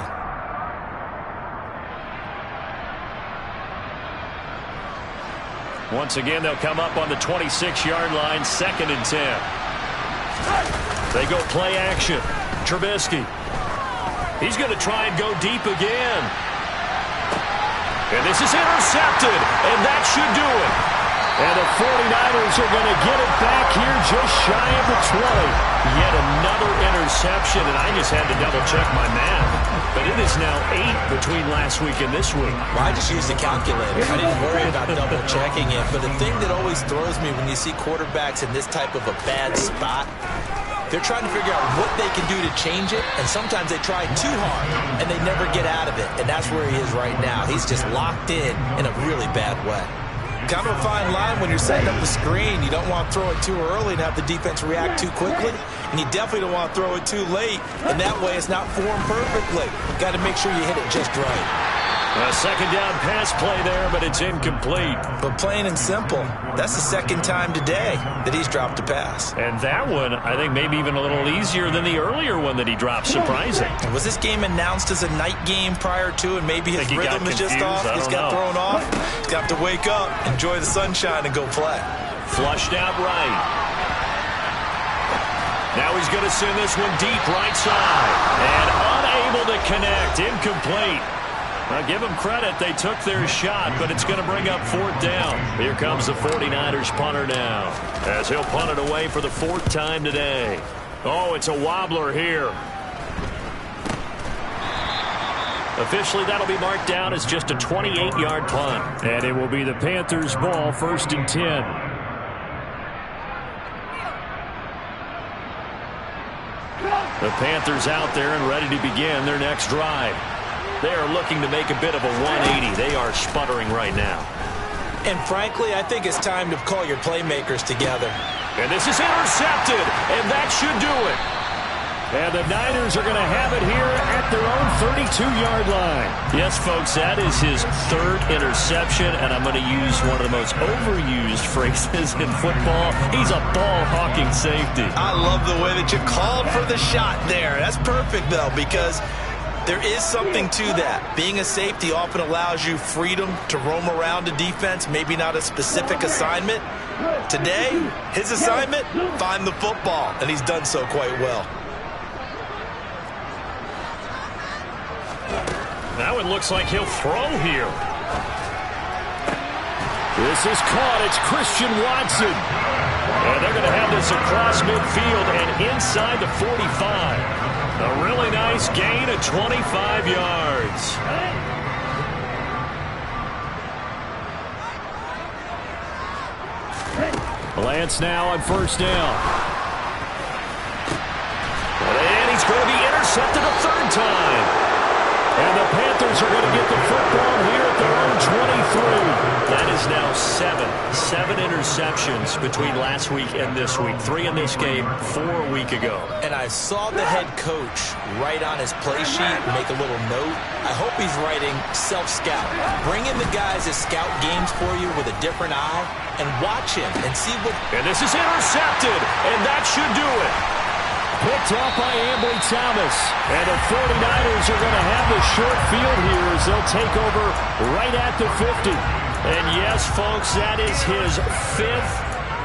Once again, they'll come up on the 26-yard line, 2nd and 10. They go play action. Trubisky. He's going to try and go deep again. And this is intercepted, and that should do it. And the 49ers are going to get it back here just shy of the 20. Yet another interception, and I just had to double-check my math. But it is now 8 between last week and this week. Well, I just used the calculator. I didn't worry about double-checking it. But the thing that always throws me when you see quarterbacks in this type of a bad spot, they're trying to figure out what they can do to change it, and sometimes they try too hard, and they never get out of it. And that's where he is right now. He's just locked in a really bad way. Kind of a fine line when you're setting up the screen. You don't want to throw it too early and have the defense react too quickly. And you definitely don't want to throw it too late. And that way it's not formed perfectly. Got to make sure you hit it just right. A second down pass play there, but it's incomplete. But plain and simple, that's the second time today that he's dropped a pass. And that one, I think, maybe even a little easier than the earlier one that he dropped. Surprising. Was this game announced as a night game prior to, and maybe his rhythm is just off? He's got thrown off. He's got to wake up, enjoy the sunshine, and go play. Flushed out right. Now he's going to send this one deep right side. And unable to connect. Incomplete. Now, give them credit. They took their shot, but it's going to bring up 4th down. Here comes the 49ers punter now, as he'll punt it away for the 4th time today. Oh, it's a wobbler here. Officially, that'll be marked down as just a 28-yard punt. And it will be the Panthers' ball, 1st and 10. The Panthers out there and ready to begin their next drive. They are looking to make a bit of a 180. They are sputtering right now. And frankly, I think it's time to call your playmakers together. And this is intercepted, and that should do it. And the Niners are going to have it here at their own 32-yard line. Yes, folks, that is his 3rd interception, and I'm going to use one of the most overused phrases in football. He's a ball-hawking safety. I love the way that you called for the shot there. That's perfect, though, because there is something to that. Being a safety often allows you freedom to roam around a defense, maybe not a specific assignment. Today, his assignment, find the football, and he's done so quite well. Now it looks like he'll throw here. This is caught. It's Christian Watson. And they're going to have this across midfield and inside the 45. A really nice gain of 25 yards. Lance now on first down. And he's going to be intercepted a third time. And the Panthers are going to get the football here at their own 23. That is now seven interceptions between last week and this week. 3 in this game, 4 a week ago. And I saw the head coach write on his play sheet, make a little note. I hope he's writing self-scout. Bring in the guys that scout games for you with a different eye and watch him and see what... And this is intercepted, and that should do it. Picked off by Ambry Thomas. And the 49ers are going to have the short field here as they'll take over right at the 50. And yes, folks, that is his 5th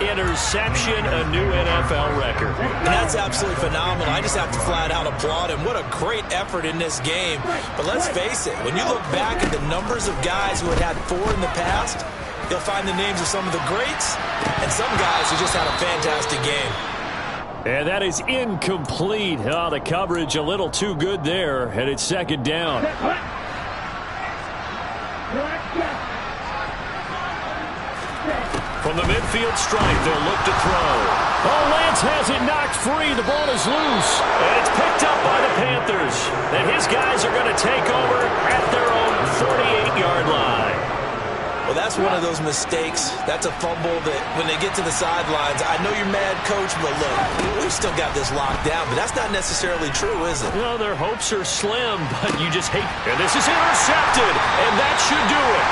interception, a new NFL record. And that's absolutely phenomenal. I just have to flat out applaud him. What a great effort in this game. But let's face it, when you look back at the numbers of guys who had 4 in the past, you'll find the names of some of the greats and some guys who just had a fantastic game. And that is incomplete. Oh, the coverage a little too good there, and it's second down. From the midfield stripe, they'll look to throw. Oh, Lance has it knocked free. The ball is loose, and it's picked up by the Panthers. And his guys are going to take over at their own 48-yard line. Well, that's one of those mistakes. That's a fumble that when they get to the sidelines, I know you're mad, Coach, but look, we've still got this locked down. But that's not necessarily true, is it? Well, their hopes are slim, but you just hate. And this is intercepted, and that should do it.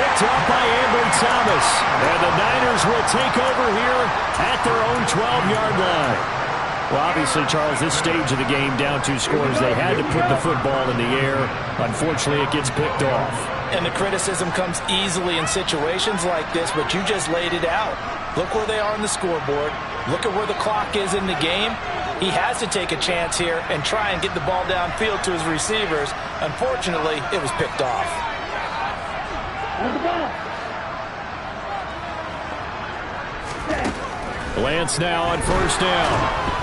Picked up by Ambry Thomas. And the Niners will take over here at their own 12-yard line. Well, obviously, Charles, this stage of the game, down 2 scores, they had to put the football in the air. Unfortunately, it gets picked off. And the criticism comes easily in situations like this, but you just laid it out. Look where they are on the scoreboard. Look at where the clock is in the game. He has to take a chance here and try and get the ball downfield to his receivers. Unfortunately, it was picked off. Lance now on first down.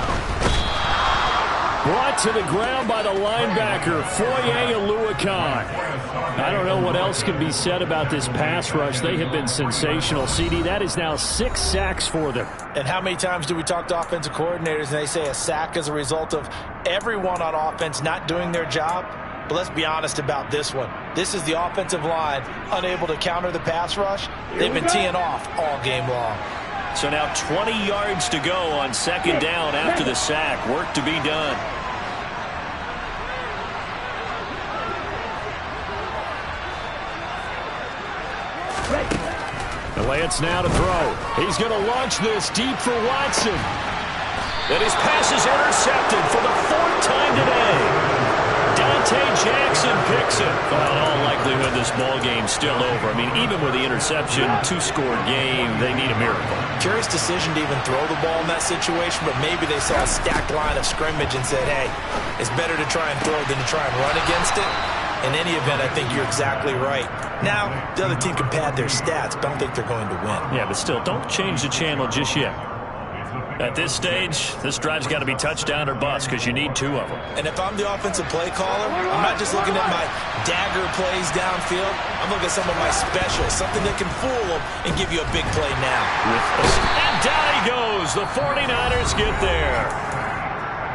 Brought to the ground by the linebacker, Foye Oluokun. I don't know what else can be said about this pass rush. They have been sensational. CD, that is now 6 sacks for them. And how many times do we talk to offensive coordinators and they say a sack is a result of everyone on offense not doing their job? But let's be honest about this one. This is the offensive line unable to counter the pass rush. They've been teeing off all game long. So now 20 yards to go on second down after the sack. Work to be done. Lance now to throw. He's going to launch this deep for Watson. And his pass is intercepted for the 4th time today. Dante Jackson picks it. Well, in all likelihood, this ball game's still over. I mean, even with the interception, 2-score game, they need a miracle. Curious decision to even throw the ball in that situation, but maybe they saw a stacked line of scrimmage and said, hey, it's better to try and throw than to try and run against it. In any event, I think you're exactly right. Now, the other team can pad their stats, but I don't think they're going to win. Yeah, but still, don't change the channel just yet. At this stage, this drive's got to be touchdown or bust because you need 2 of them. And if I'm the offensive play caller, I'm not just looking at my dagger plays downfield. I'm looking at some of my specials, something that can fool them and give you a big play now. And down he goes. The 49ers get there.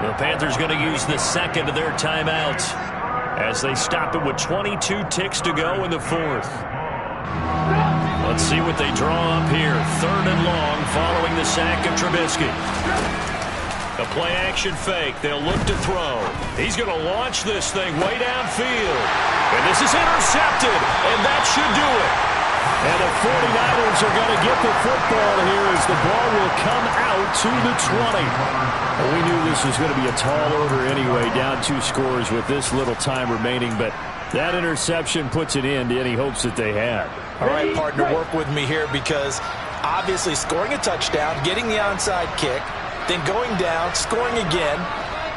The Panthers going to use the second of their timeouts as they stop it with 22 ticks to go in the 4th. Let's see what they draw up here. 3rd and long following the sack of Trubisky. A play-action fake. They'll look to throw. He's going to launch this thing way downfield. And this is intercepted, and that should do it. And the 49ers are going to get the football here as the ball will come out to the 20. Well, we knew this was going to be a tall order anyway, down 2 scores with this little time remaining, but that interception puts an end to any hopes that they had. All right, partner, work with me here because obviously scoring a touchdown, getting the onside kick, then going down, scoring again,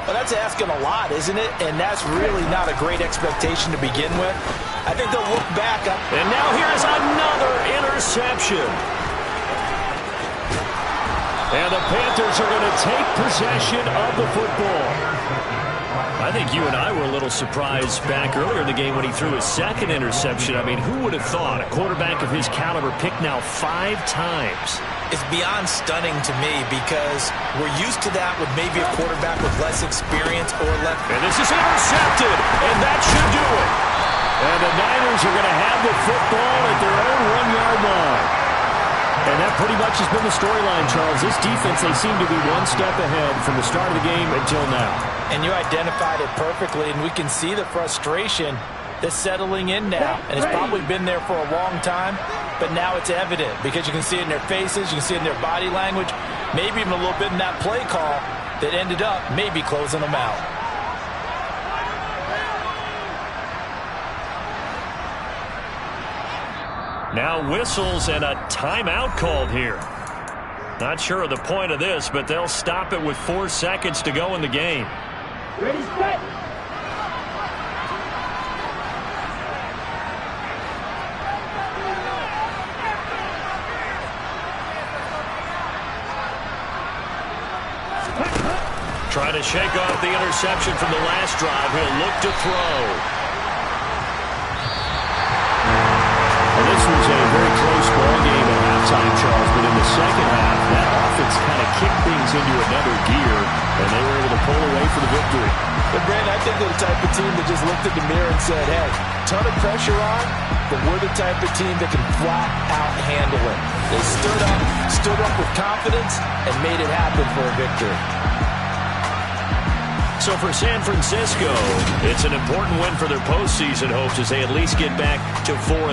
well, that's asking a lot, isn't it? And that's really not a great expectation to begin with. I think they'll look back up. And now here's another interception. And the Panthers are going to take possession of the football. I think you and I were a little surprised back earlier in the game when he threw his second interception. I mean, who would have thought a quarterback of his caliber picked now 5 times? It's beyond stunning to me because we're used to that with maybe a quarterback with less experience or less. And this is intercepted, and that should do it. And the Niners are going to have the football at their own 1-yard line. And that pretty much has been the storyline, Charles. This defense, they seem to be one step ahead from the start of the game until now. And you identified it perfectly, and we can see the frustration that's settling in now. And it's probably been there for a long time, but now it's evident because you can see it in their faces, you can see it in their body language, maybe even a little bit in that play call that ended up maybe closing them out. Now whistles and a timeout called here. Not sure of the point of this, but they'll stop it with 4 seconds to go in the game. Ready, set. Trying to shake off the interception from the last drive. He'll look to throw. And this was a very close ball game at halftime, Charles, but in the second half, that offense kind of kicked things into another gear, and they were able to pull away for the victory. But, Brandon, I think they're the type of team that just looked in the mirror and said, hey, ton of pressure on, but we're the type of team that can flat out handle it. They stood up with confidence, and made it happen for a victory. So for San Francisco, it's an important win for their postseason hopes as they at least get back to 4-5.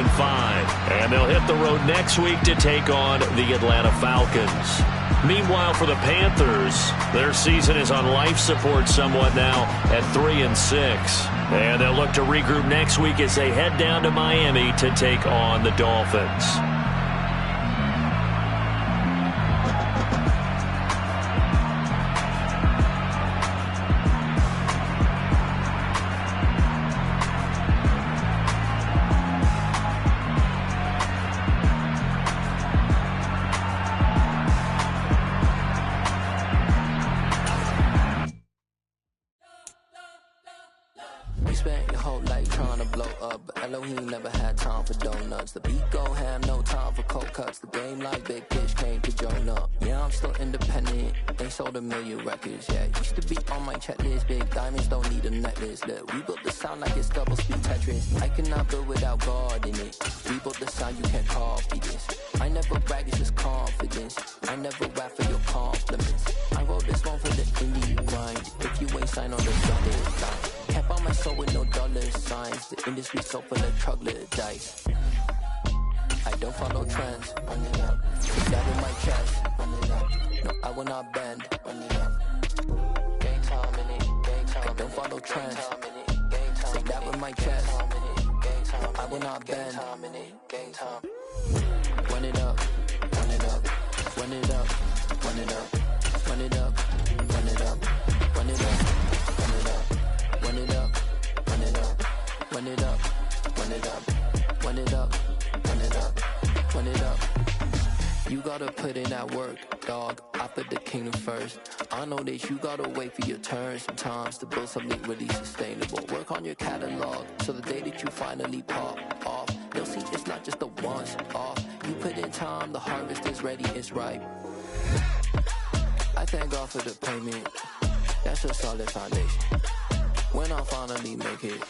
And they'll hit the road next week to take on the Atlanta Falcons. Meanwhile, for the Panthers, their season is on life support somewhat now at 3-6. And they'll look to regroup next week as they head down to Miami to take on the Dolphins. Spent your whole life trying to blow up, but Elohim never had time for donuts. The beat gon' have no time for cold cuts. The game like Big Fish came to join up. Yeah, I'm still independent, ain't sold a million records yet. Used to be on my checklist, big diamonds don't need a necklace. Look, we built the sound like it's double speed Tetris. I cannot build without God in it. We built the sound, you can't copy this. I never brag, it's just confidence. I never rap for your compliments. I wrote this one for the indie grind. If you ain't signed on the dotted line. Can't buy my soul with no dollar signs. The industry's so full of troglodytes. I don't follow trends. Run it up. Put that in my chest. No, I will not bend. Run it up. Game time in it. Game time. I don't follow trends. Say that with my chest. No, I will not bend. Game time. Run it up. Run it up. Run it up. Run it up. Run it up. Run it up. Run it up. Run it up. Run it up, run it up, run it up, run it up, run it up, run it up, run it up. You gotta put in that work, dog. I put the kingdom first. I know that you gotta wait for your turn sometimes to build something really sustainable. Work on your catalog so the day that you finally pop off, you'll see it's not just a once off. You put in time, the harvest is ready, it's ripe. I thank God for the payment. That's a solid foundation. When I finally make it,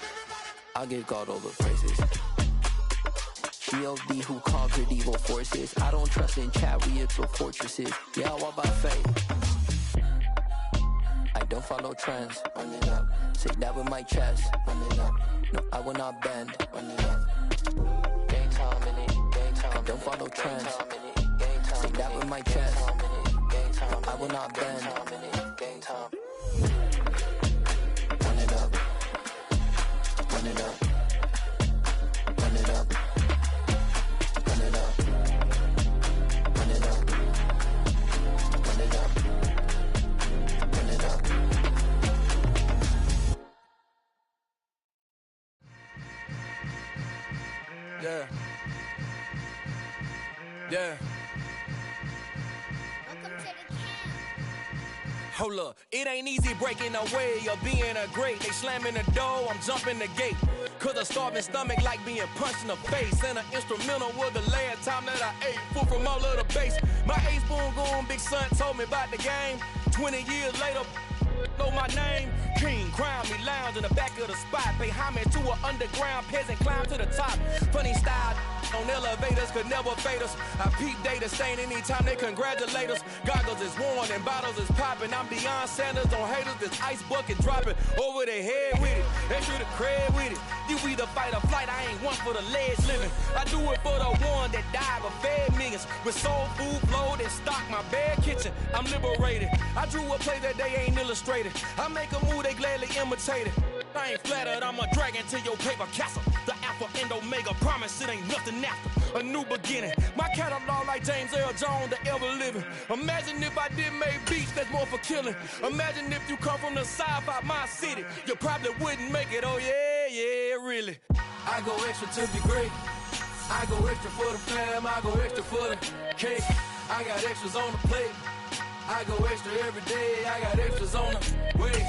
I give God all the praises. G.O.D. who conquered evil forces. I don't trust in chariots or fortresses. Yeah, I walk by faith. I don't follow trends. Run it up. Say that with my chest. Run it up. No, I will not bend. Run it up. Game time in it. Game time. I don't follow trends. Say that with my chest. No, I will not bend. Game time. Run it up. Run it up. Run it up. Run it up. Run it up. Run it up. Run it up. Yeah. Yeah. Welcome to the Hold up, it ain't easy breaking away or being a great. They slamming the door, I'm jumping the gate. Cause a starving stomach like being punched in the face. And an instrumental was the last time that I ate. Food from all of the bass. My ace boom goon, big son told me about the game. 20 years later, know my name. King, crown me, lounge in the back of the spot. Pay homage to an underground peasant, climb to the top. Funny style on elevators could never fade us. I peep data stain anytime they congratulate us. Goggles is worn and bottles is popping. I'm Deion Sanders on haters, this ice bucket dropping over their head with it. Extra the cred with it. You either fight or flight, I ain't one for the ledge living. I do it for the one that died but fed millions. With soul food flowed and stock my bad kitchen. I'm liberated. I drew a play that they ain't illustrated. I make a move, they gladly imitate it. I ain't flattered, I'm a dragon to your paper castle. The alpha and omega, promise it ain't nothing after. A new beginning. My catalog like James Earl Jones, the ever living. Imagine if I did make beats that's more for killing. Imagine if you come from the south out my city. You probably wouldn't make it, oh yeah, really. I go extra to be great. I go extra for the fam, I go extra for the cake. I got extras on the plate. I go extra every day, I got extras on the way.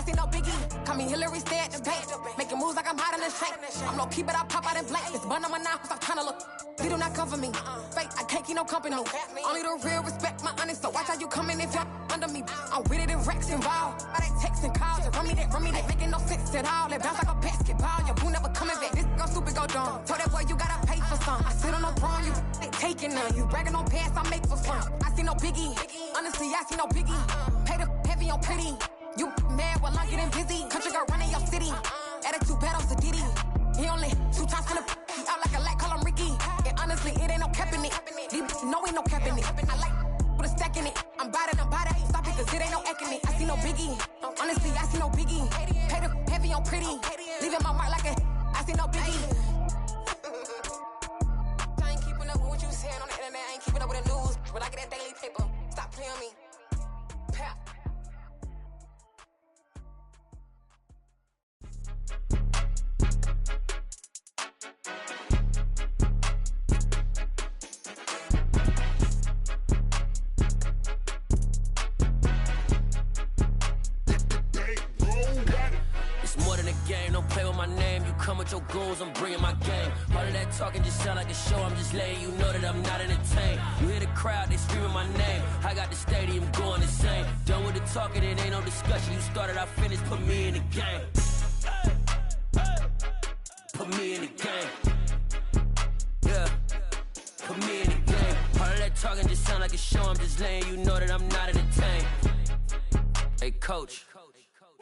I see no biggie. Call me Hillary, stay at the bank. Making moves like I'm hot in the shank. I'm no keep it, I pop out in blank. This bun on my knife, stop trying to look. They do not come for me. Fake, I can't keep no company. Only the real respect my honest. So watch how you coming if y'all under me. I'm with it in Rex involved. I they text and calls and run me that. Making no sense at all. They bounce like a basketball. Your boo never coming back. This go stupid, go dumb. Tell that boy you gotta pay for some. I sit on no throne, you they taking none. You bragging on pants, I make for fun. I see no biggie. Honestly, I see no biggie. Pay the heavy on pretty. You mad while I'm getting busy. Country girl running your city. Attitude battles to Diddy. He only 2 times from the he out like a light, call him Ricky. And honestly, it ain't no cap in it. These know ain't no cap in it. I like with a stack in it. I'm about it. Stop it, cause it ain't no acting it. I see no biggie. Honestly, I see no biggie. Pay the heavy on pretty. Leaving my mark like a I see no biggie. I ain't keeping up with what you saying on the internet. I ain't keeping up with the news. But I get that daily paper. Stop playing me. Pap. Come with your goons, I'm bringing my game. All of that talking just sound like a show, I'm just letting you know that I'm not entertained. You hear the crowd, they screaming my name. I got the stadium going insane. Done with the talking, it ain't no discussion. You started, I finished, put me in the game. Put me in the game. Yeah, put me in the game. All of that talking just sound like a show, I'm just letting you know that I'm not entertained. Hey coach,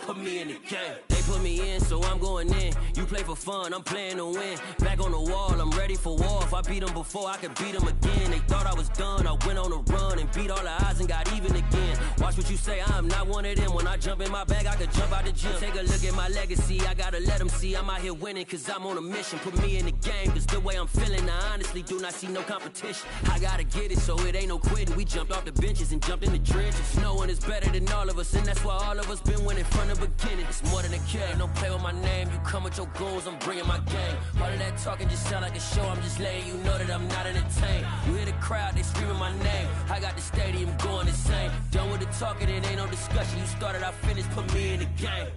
put me in the game. They put me in, so I'm going in. You play for fun, I'm playing to win. Back on the wall, I'm ready for war. If I beat them before, I could beat them again. They thought I was done, I went on a run and beat all the odds and got even again. Watch what you say, I'm not one of them. When I jump in my bag, I could jump out the gym. Take a look at my legacy, I gotta let them see I'm out here winning, cause I'm on a mission. Put me in the game, cause the way I'm feeling, I honestly do not see no competition. I gotta get it, so it ain't no quitting. We jumped off the benches and jumped in the trenches. No one is better than all of us, and that's why all of us been winning from the beginning. It's more than a game, don't play with my name. You come with your goons, I'm bringing my game. All of that talking just sound like a show, I'm just letting you know that I'm not entertained. You hear the crowd, they screaming my name. I got the stadium going insane. Done with the talking, it ain't no discussion. You started, I finished, put me in the game.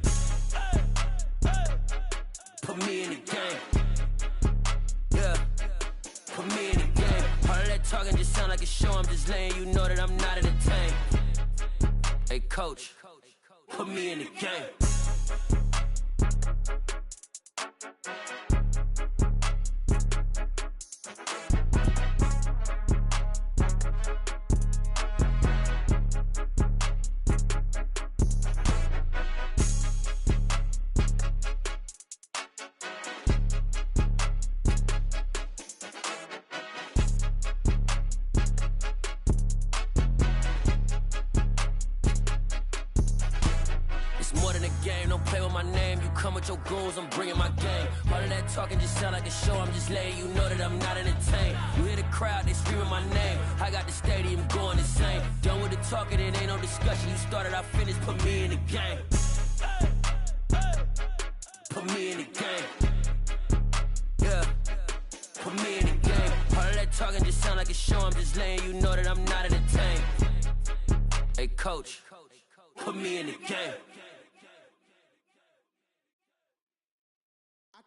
Put me in the game. Yeah, put me in the game. All of that talking just sound like a show, I'm just letting you know that I'm not entertained. Hey coach, put me in the game. Your goals, I'm bringing my game. All of that talking just sound like a show, I'm just letting you know that I'm not entertained. You hear the crowd, they screaming my name. I got the stadium going insane. Done with the talking, it ain't no discussion. You started, I finished, put me in the game. Put me in the game. Yeah, put me in the game. All of that talking just sound like a show, I'm just letting you know that I'm not entertained. Hey coach, put me in the game.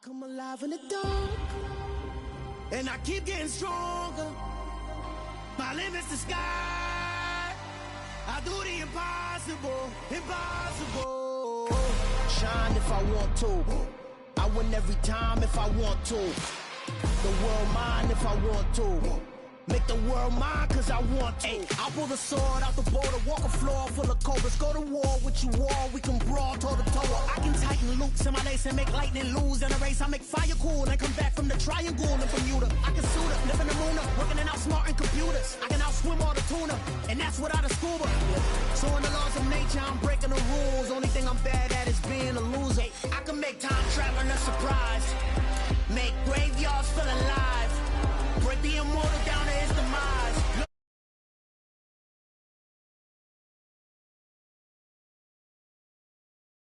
Come alive in the dark, and I keep getting stronger. My limit's the sky. I do the impossible, impossible. Shine if I want to. I win every time if I want to. The world mine if I want to. Make the world mine cause I want to. I'll pull the sword out the border, walk a floor full of cobras. Go to war with you all, we can brawl toe to toe. I can tighten loops in my lace and make lightning lose in a race. I make fire cool and come back from the triangle in Bermuda. I can suit up, live in the moon up, working and outsmarting computers. I can outswim all the tuna, and that's without a scuba. So in the laws of nature, I'm breaking the rules. Only thing I'm bad at is being a loser. I can make time traveling a surprise.